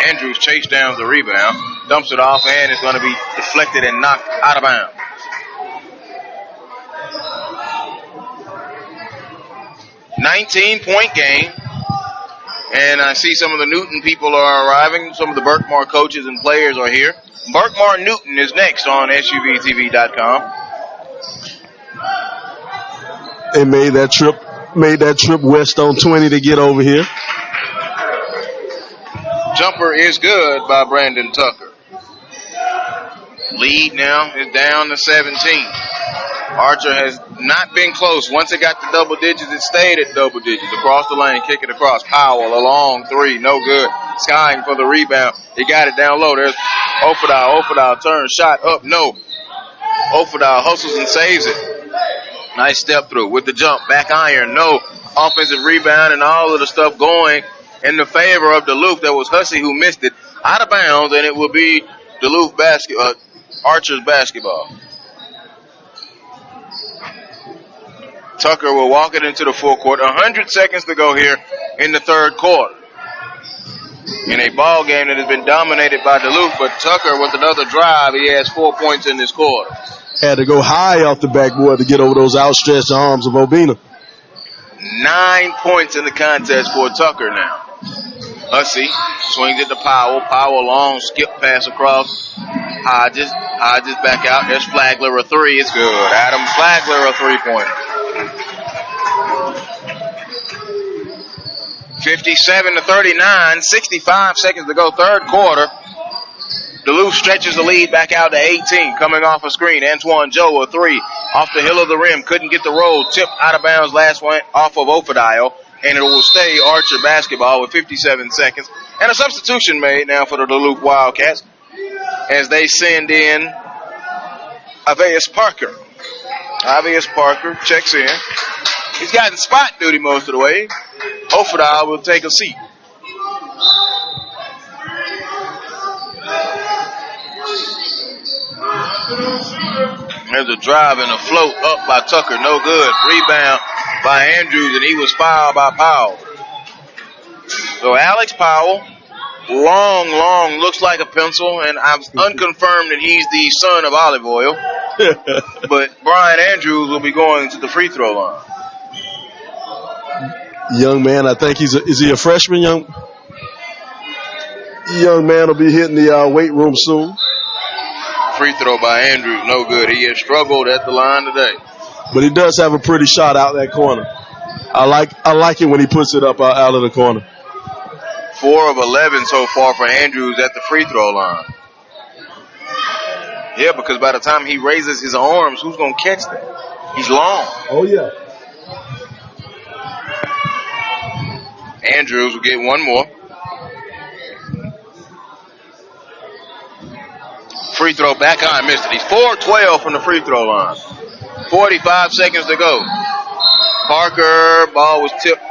Andrews chased down the rebound, dumps it off, and it's going to be deflected and knocked out of bounds. $19-point game. And I see some of the Newton people are arriving. Some of the Berkmar coaches and players are here. Berkmar Newton is next on SUVTV.com. They made that trip west on 20 to get over here. Jumper is good by Brandon Tucker. Lead now is down to 17. Archer has not been close. Once it got to double digits, it stayed at double digits. Across the lane, kick it across. Powell, a long three, no good. Skying for the rebound. He got it down low. There's Ofadal. Ofadal turns, shot up, no. Ofadal hustles and saves it. Nice step through with the jump. Back iron, no. Offensive rebound and all of the stuff going in the favor of Duluth. That was Hussey who missed it. Out of bounds, and it will be Duluth Archer's basketball. Tucker will walk it into the full court. 100 seconds to go here in the third quarter. In a ball game that has been dominated by Duluth, but Tucker with another drive, he has 4 points in this quarter. Had to go high off the backboard to get over those outstretched arms of Obina. 9 points in the contest for Tucker now. Hussey swings it to Powell. Powell long skip pass across. Hodges back out. There's Flagler, a three. It's good. Adam Flagler, a 3-pointer. 57-39, 65 seconds to go, third quarter. Duluth stretches the lead back out to 18. Coming off a screen, Antoine Joe, a three. Off the hill of the rim, couldn't get the roll. Tipped out of bounds, last one off of Ofadile. And it will stay Archer basketball with 57 seconds. And a substitution made now for the Duluth Wildcats as they send in Avius Parker. Avius Parker checks in. He's gotten spot duty most of the way. Ofadile will take a seat. There's a drive and a float up by Tucker. No good. Rebound by Andrews, and he was fouled by Powell. So Alex Powell, long, looks like a pencil, and I'm unconfirmed that he's the son of Olive Oil. But Brian Andrews will be going to the free throw line. Young man, I think is he a freshman? Young man will be hitting the weight room soon. Free throw by Andrews, no good. He has struggled at the line today. But he does have a pretty shot out that corner. I like it when he puts it up out of the corner. 4 of 11 so far for Andrews at the free throw line. Yeah, because by the time he raises his arms, who's going to catch that? He's long. Oh, yeah. Andrews will get one more. Free throw back on, missed it. He's 4-12 from the free throw line. 45 seconds to go. Parker, ball was tipped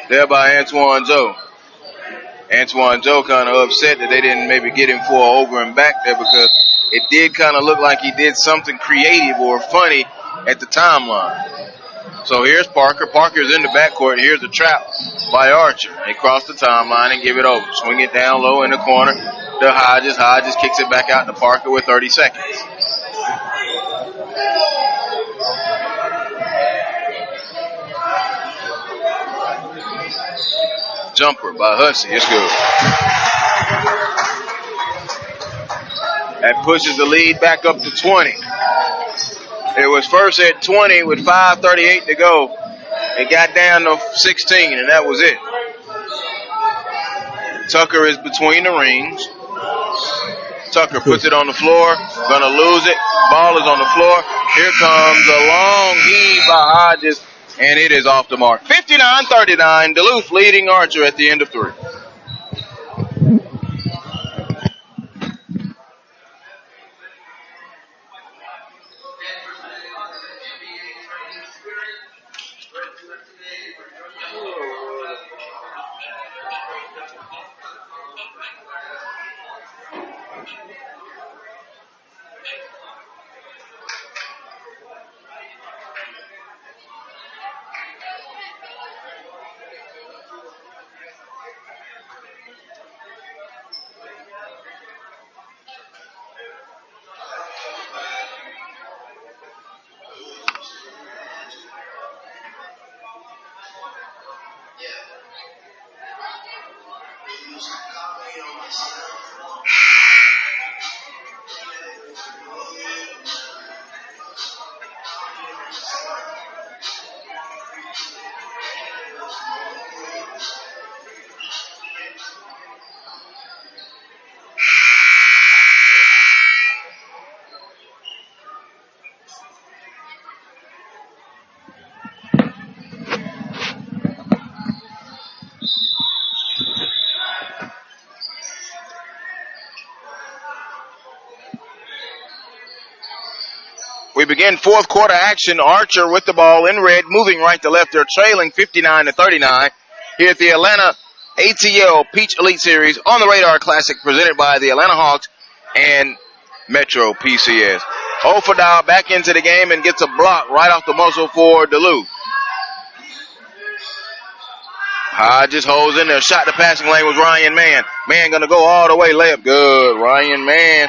there by Antoine Joe. Antoine Joe kind of upset that they didn't maybe get him for an over and back there because it did kind of look like he did something creative or funny at the timeline. So here's Parker. Parker's in the backcourt, and here's a trap by Archer. They cross the timeline and give it over. Swing it down low in the corner to Hodges. Hodges kicks it back out to Parker with 30 seconds. Jumper by Hussey. It's good. That pushes the lead back up to 20. It was first at 20 with 5:38 to go. It got down to 16, and that was it. Tucker is between the rings. Tucker puts it on the floor. Gonna lose it. Ball is on the floor. Here comes a long heave by Hodges, and it is off the mark. 59-39. Duluth leading Archer at the end of 3. We begin fourth quarter action. Archer with the ball in red, moving right to left. They're trailing 59-39 here at the Atlanta ATL Peach Elite Series on the Radar Classic presented by the Atlanta Hawks and Metro PCS. Ofadal back into the game and gets a block right off the muzzle for Duluth. Hodges holds in there. Shot the passing lane was Ryan Mann. Mann going to go all the way. Layup good. Ryan Mann.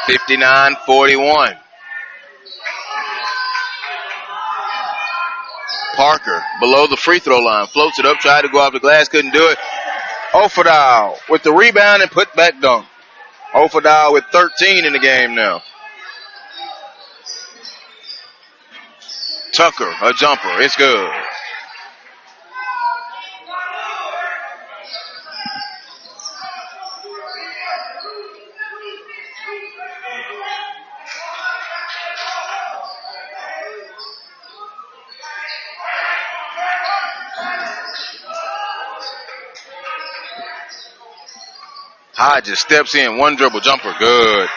59-41. Parker below the free throw line. Floats it up, tried to go off the glass, couldn't do it. Ofadal with the rebound and put back dunk. Ofadal with 13 in the game now. Tucker, a jumper. It's good. Hodges steps in, one dribble jumper, good.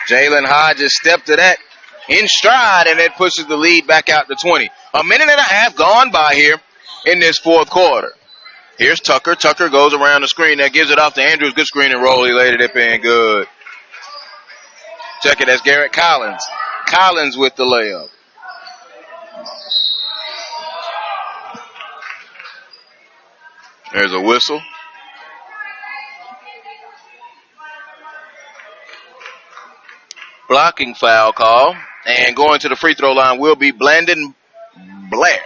Jalen Hodges stepped to that in stride, and it pushes the lead back out to 20. A minute and a half gone by here in this fourth quarter. Here's Tucker. Tucker goes around the screen. That gives it off to Andrews. Good screen and roll. He laid it up in good. Check it. That's Garrett Collins. Collins with the layup. There's a whistle. Blocking foul call. And going to the free throw line will be Blandon Blair.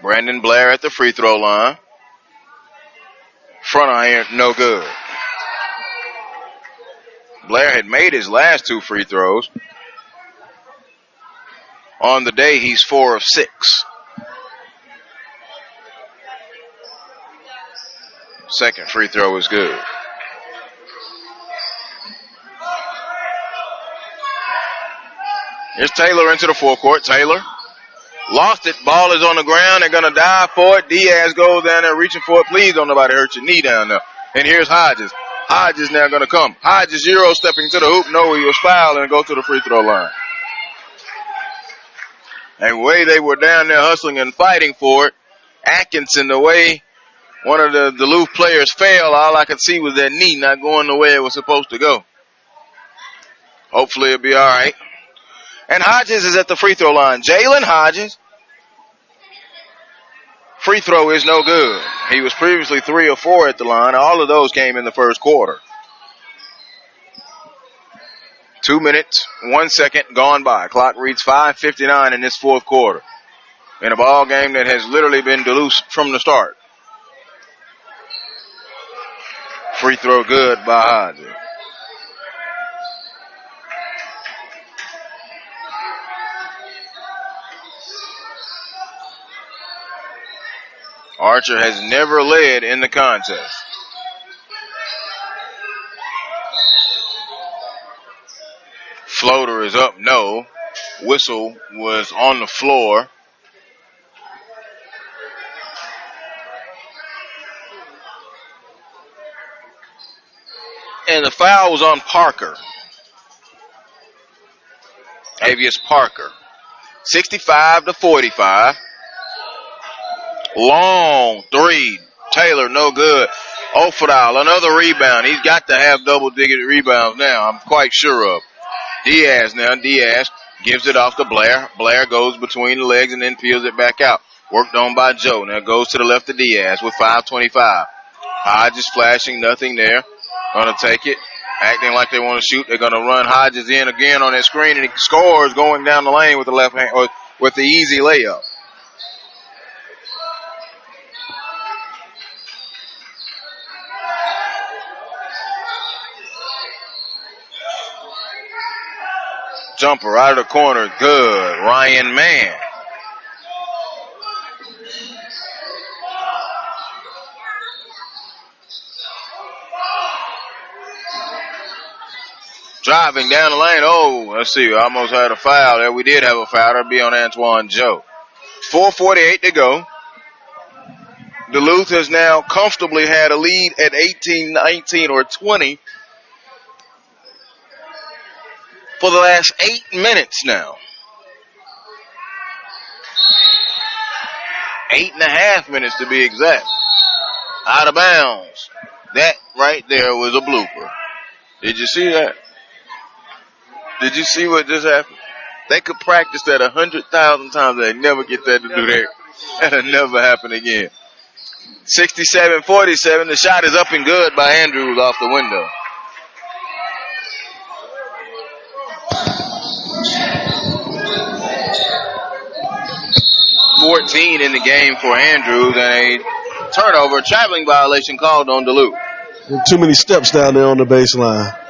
Brandon Blair at the free throw line. Front iron, no good. Blair had made his last 2 free throws. On the day, he's 4 of 6. Second free throw is good. Here's Taylor into the forecourt. Taylor lost it. Ball is on the ground. They're going to dive for it. Diaz goes down there reaching for it. Please don't nobody hurt your knee down there. And here's Hodges. Hodges now going to come. Hodges Euro stepping to the hoop. No, he was fouled and go to the free throw line. And the way they were down there hustling and fighting for it, Atkinson, the way one of the Duluth players fell, all I could see was that knee not going the way it was supposed to go. Hopefully it'll be all right. And Hodges is at the free throw line. Jalen Hodges. Free throw is no good. He was previously 3 or 4 at the line. All of those came in the first quarter. 2 minutes, 1 second gone by. Clock reads 5:59 in this fourth quarter. In a ball game that has literally been Duluth from the start. Free throw good by Hodges. Archer has never led in the contest. Floater is up, no. Whistle was on the floor. And the foul was on Parker. Avius Parker. 65-45. Long three. Taylor, no good. Ofadal, another rebound. He's got to have double-digit rebounds now, I'm quite sure of. Diaz now. Diaz gives it off to Blair. Blair goes between the legs and then peels it back out. Worked on by Joe. Now goes to the left of Diaz with 5:25. Hodges flashing, nothing there. Gonna take it. Acting like they want to shoot. They're gonna run Hodges in again on that screen, and he scores going down the lane with the left hand, or with the easy layup. Jumper out of the corner, good. Ryan Mann. Driving down the lane. Oh, let's see. We almost had a foul there. We did have a foul. That'll be on Antoine Joe. 4:48 to go. Duluth has now comfortably had a lead at 18, 19, or 20 for the last 8 minutes now. 8.5 minutes to be exact. Out of bounds. That right there was a blooper. Did you see that? Did you see what just happened? They could practice that 100,000 times. They never get that to do that. That'll never happen again. 67-47. The shot is up and good by Andrews off the window. .14 in the game for Andrews, and a turnover, traveling violation called on Duluth. Too many steps down there on the baseline.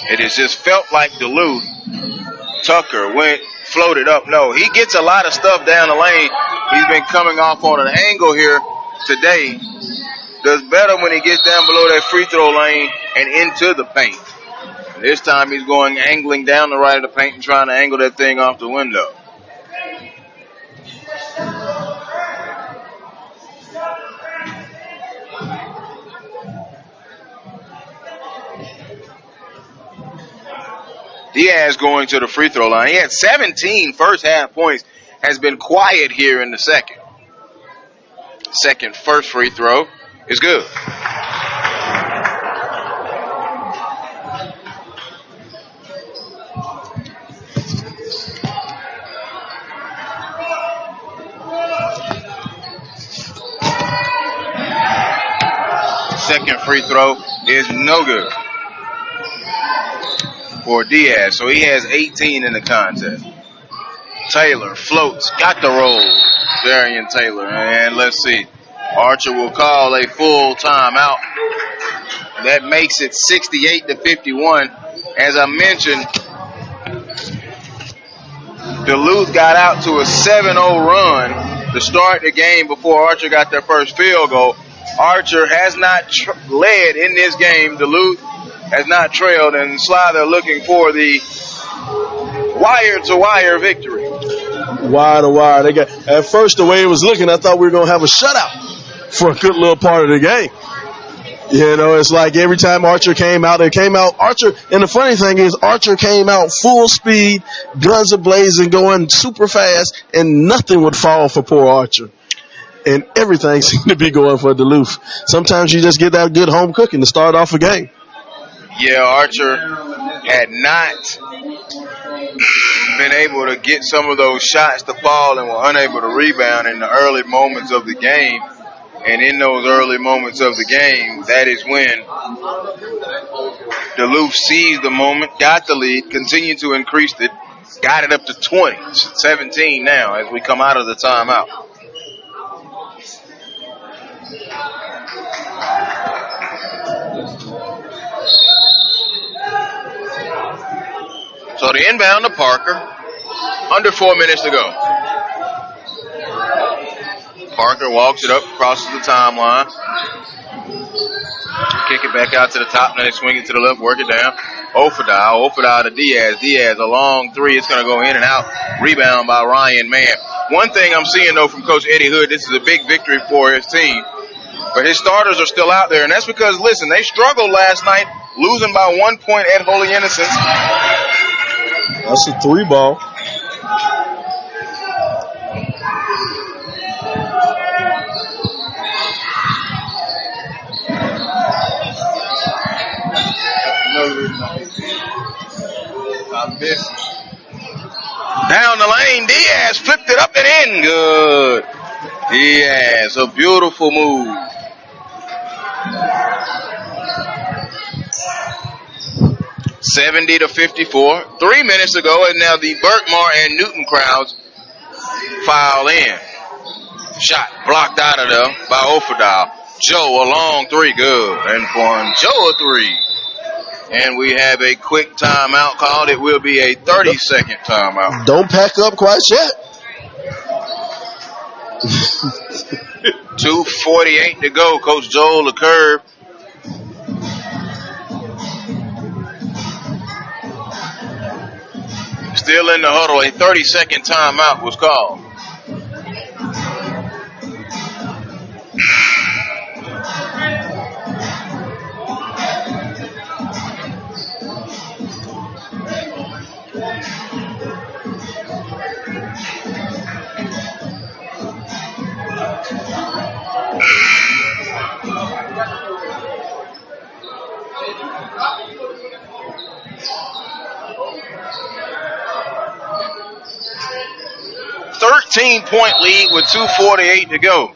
It has just felt like Duluth. Tucker floated up. No, he gets a lot of stuff down the lane. He's been coming off on an angle here today. Does better when he gets down below that free throw lane and into the paint. This time he's going angling down the right of the paint and trying to angle that thing off the window. Diaz going to the free throw line. He had 17 first half points. Has been quiet here in the second. First free throw is good. Second free throw is no good for Diaz. So he has 18 in the contest. Taylor floats, got the roll. Darian Taylor. And let's see. Archer will call a full timeout. That makes it 68-51. As I mentioned, Duluth got out to a 7-0 run to start the game before Archer got their first field goal. Archer has not led in this game. Duluth has not trailed, and Sly, they're looking for the wire-to-wire victory. Wire to wire. They got, at first, the way it was looking, I thought we were going to have a shutout for a good little part of the game. You know, it's like every time Archer came out, Archer, and the funny thing is, Archer came out full speed, guns a-blazing, going super fast, and nothing would fall for poor Archer. And everything seemed to be going for Duluth. Sometimes you just get that good home cooking to start off a game. Yeah, Archer had not been able to get some of those shots to fall and were unable to rebound in the early moments of the game. And in those early moments of the game, that is when Duluth seized the moment, got the lead, continued to increase it, got it up to 20, 17 now as we come out of the timeout. So the inbound to Parker, under 4 minutes to go. Parker walks it up, crosses the timeline. Kick it back out to the top, and then they swing it to the left, work it down. Ofadal to Diaz. Diaz, a long three. It's going to go in and out. Rebound by Ryan Mann. One thing I'm seeing, though, from Coach Eddie Hood, this is a big victory for his team. But his starters are still out there, and that's because, listen, they struggled last night, losing by 1 point at Holy Innocents. That's a 3 ball. Down the lane, Diaz flipped it up and in. Good. Diaz, a beautiful move. $70-54. 3 minutes ago, and now the Berkmar and Newton crowds file in. Shot blocked out of there by Ofadal. Joe, a long three, good. And for Joe, a three. And we have a quick timeout called. It will be a 30-second timeout. Don't pack up quite yet. 2:48 to go. Coach Joel LeCurve. Still in the huddle. A 30-second timeout was called. .point lead with 2:48 to go.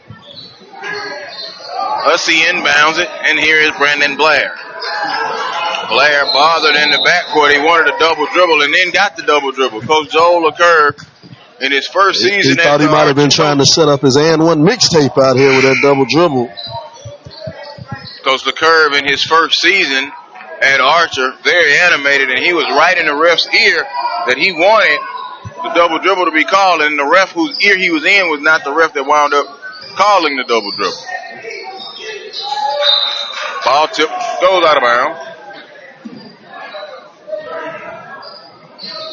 Hussey inbounds it, and here is Brandon Blair. Blair bothered in the backcourt. He wanted a double dribble and then got the double dribble. Coach Joel LeCurve in his first season. He thought he might have been trying to set up his and one mixtape out here with that double dribble. Coach LeCurve in his first season at Archer, very animated, and he was right in the ref's ear that he wanted the double dribble to be called, and the ref whose ear he was in was not the ref that wound up calling the double dribble. Ball tip goes out of bounds.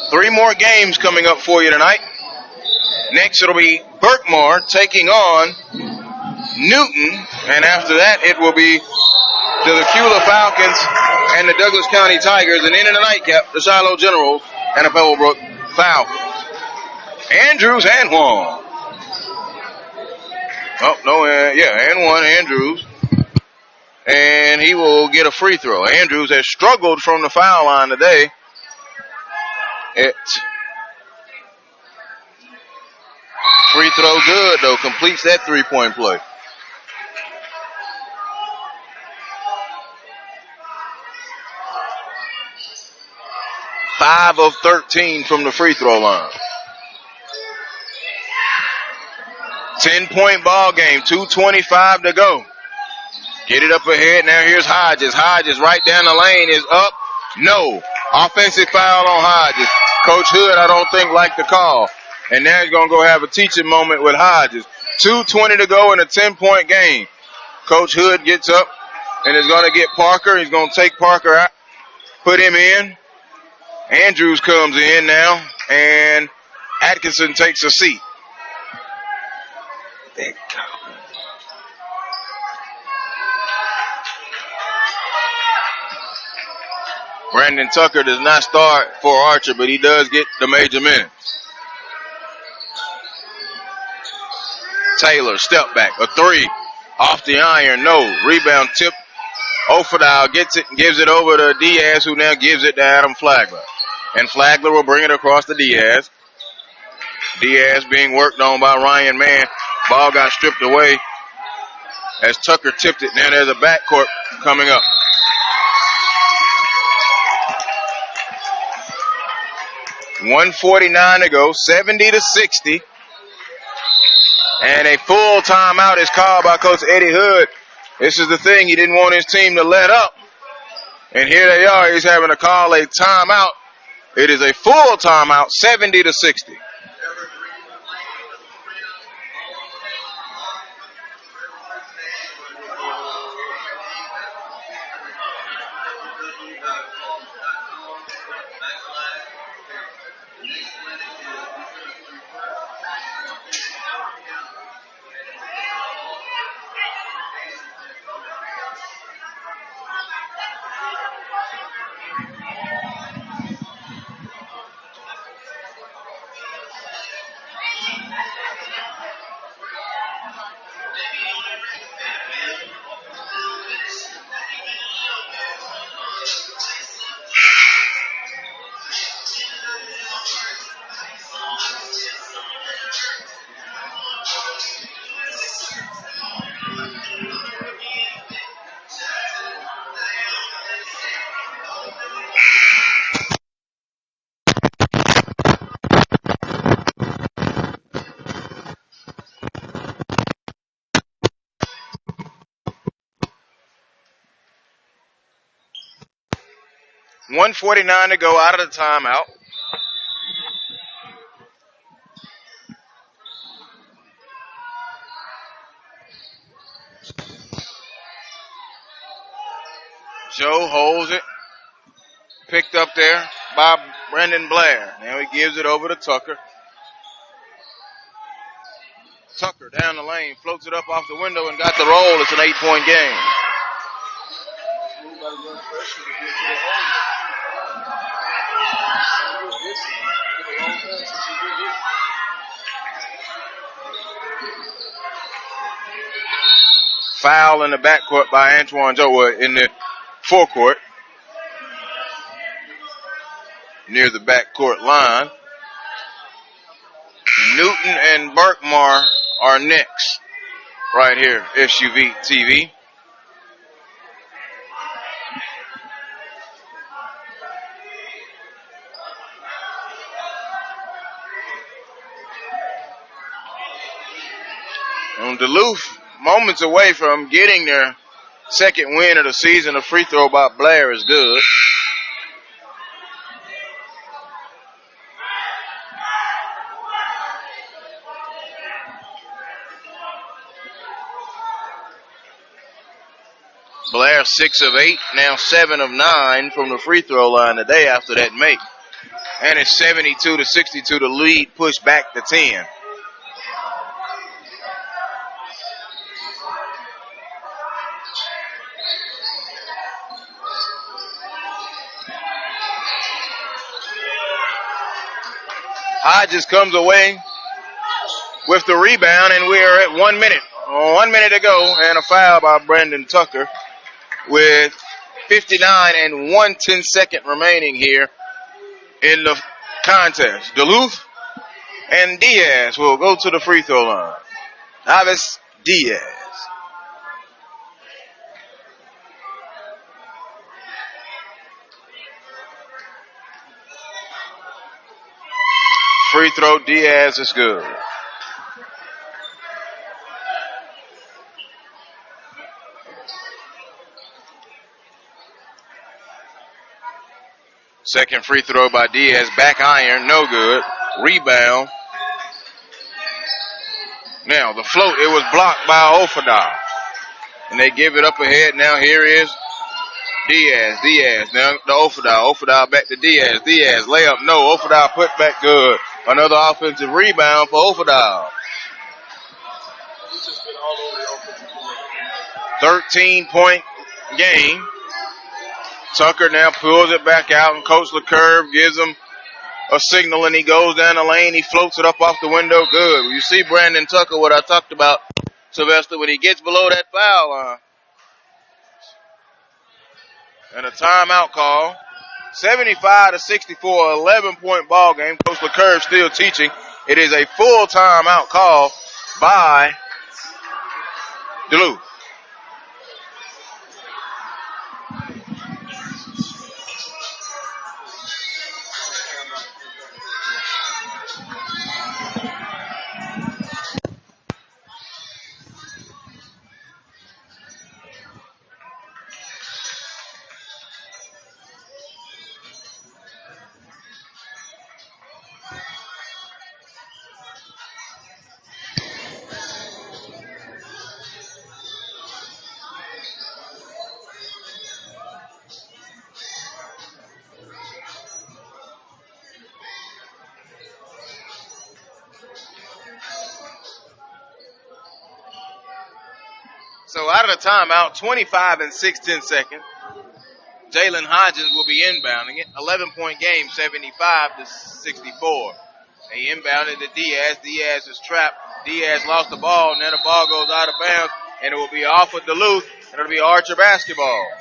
3 more games coming up for you tonight. Next it'll be Berkmar taking on Newton, and after that it will be the Lacula Falcons and the Douglas County Tigers, and then in the nightcap, the Shiloh Generals and the Pebblebrook Falcons. Andrews and one. Oh, no, and one, Andrews. And he will get a free throw. Andrews has struggled from the foul line today. Free throw good, though. Completes that 3-point play. Five of 13 from the free throw line. 10-point ball game. 2:25 to go. Get it up ahead. Now here's Hodges. Hodges right down the lane is up. No. Offensive foul on Hodges. Coach Hood, I don't think, liked the call. And now he's going to go have a teaching moment with Hodges. 2:20 to go in a 10-point game. Coach Hood gets up and is going to get Parker. He's going to take Parker out, put him in. Andrews comes in now, and Atkinson takes a seat. Brandon Tucker does not start for Archer, but he does get the major minutes. Taylor, step back, a three, off the iron, no. Rebound tip. Ofadal gets it and gives it over to Diaz, who now gives it to Adam Flagler. And Flagler will bring it across to Diaz. Diaz being worked on by Ryan Mann. Ball got stripped away as Tucker tipped it. Now there's a backcourt coming up. .149 to go, 70-60. And a full timeout is called by Coach Eddie Hood. This is the thing, he didn't want his team to let up. And here they are, he's having to call a timeout. It is a full timeout, 70-60. .149 to go out of the timeout. Joe holds it. Picked up there by Brandon Blair. Now he gives it over to Tucker. Tucker down the lane, floats it up off the window and got the roll. It's an 8-point game. Foul in the backcourt by Antoine Joe in the forecourt. Near the backcourt line. Newton and Burkmar are next. Right here, SUV TV. Duluth, moments away from getting their second win of the season. A free throw by Blair is good. Blair 6 of 8, now 7 of 9 from the free throw line today after that make. And it's 72-62. The lead pushed back to 10. Hodges comes away with the rebound, and we are at 1 minute. 1 minute to go, and a foul by Brandon Tucker with 59 and 1/10 remaining here in the contest. Duluth and Diaz will go to the free throw line. Avis Diaz. Free throw, Diaz is good. Second free throw by Diaz, back iron, no good. Rebound. Now the float, it was blocked by Ofadar. And they give it up ahead. Now here is Diaz. Now to Ofadar. Ofadar back to Diaz. Diaz layup, no. Ofadar put back, good. Another offensive rebound for Ofadar. 13-point game. Tucker now pulls it back out, and Coach LeCurve gives him a signal, and he goes down the lane. He floats it up off the window. Good. You see Brandon Tucker, what I talked about, Sylvester, when he gets below that foul line. And a timeout call. 75-64, 11-point ball game. Coach LeCurve still teaching. It is a full timeout call by Duluth. So out of the timeout, 25 and 6/10 seconds. Jalen Hodgins will be inbounding it. 11-point game, 75 to 64. They inbounded to Diaz. Diaz is trapped. Diaz lost the ball, and then the ball goes out of bounds, and it will be off of Duluth, and it'll be Archer basketball.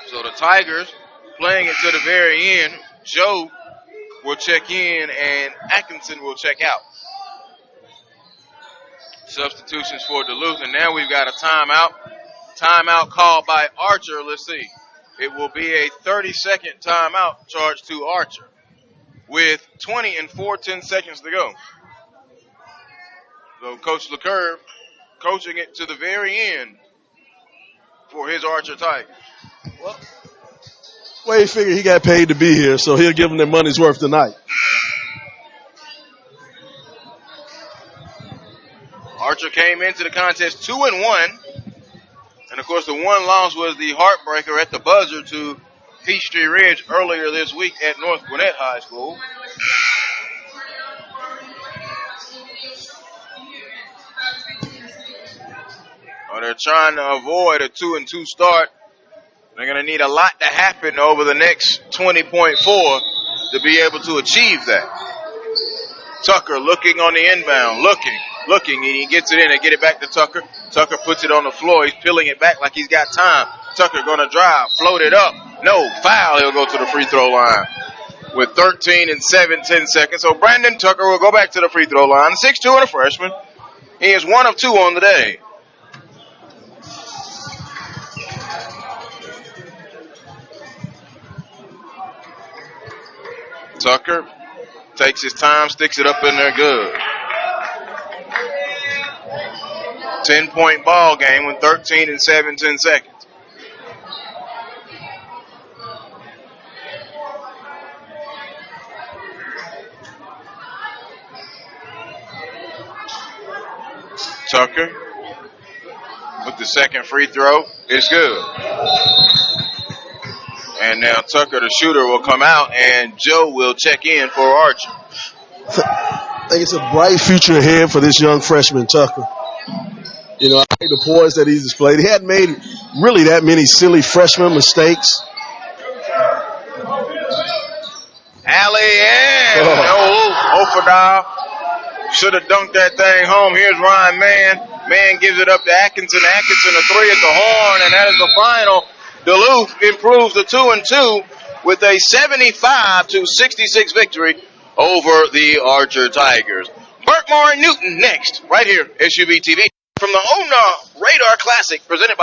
So the Tigers playing it to the very end. Joe will check in, and Atkinson will check out. Substitutions for Duluth, and now we've got a timeout. Timeout called by Archer. Let's see. It will be a 30-second timeout charged to Archer with 20 and 4/10 seconds to go. So Coach LeCurve coaching it to the very end for his Archer Tigers. Well, he figured he got paid to be here, so he'll give them their money's worth tonight. Archer came into the contest 2-1. And, of course, the one loss was the heartbreaker at the buzzer to Peachtree Ridge earlier this week at North Gwinnett High School. They're trying to avoid a 2-2 start. They're going to need a lot to happen over the next 20.4 to be able to achieve that. Tucker looking on the inbound, looking, and he gets it in and get it back to Tucker. Tucker puts it on the floor. He's peeling it back like he's got time. Tucker going to drive, float it up. No, foul. He'll go to the free throw line with 13 and 7/10 seconds. So Brandon Tucker will go back to the free throw line. 6'2" and a freshman. He is 1 of 2 on the day. Tucker takes his time, sticks it up in there good. 10-point ball game with 13 and 7/10 seconds. Tucker with the second free throw. It's good. And now Tucker, the shooter, will come out, and Joe will check in for Archer. I think it's a bright future ahead for this young freshman, Tucker. You know, I think the poise that he's displayed. He hadn't made really that many silly freshman mistakes. Alley and Ofadal should have dunked that thing home. Here's Ryan Mann. Mann gives it up to Atkinson. Atkinson a three at the horn, and that is the final. Duluth improves to 2-2 with a 75-66 victory over the Archer Tigers. Burkmore and Newton next, right here, SUB TV, from the ONA Radar Classic, presented by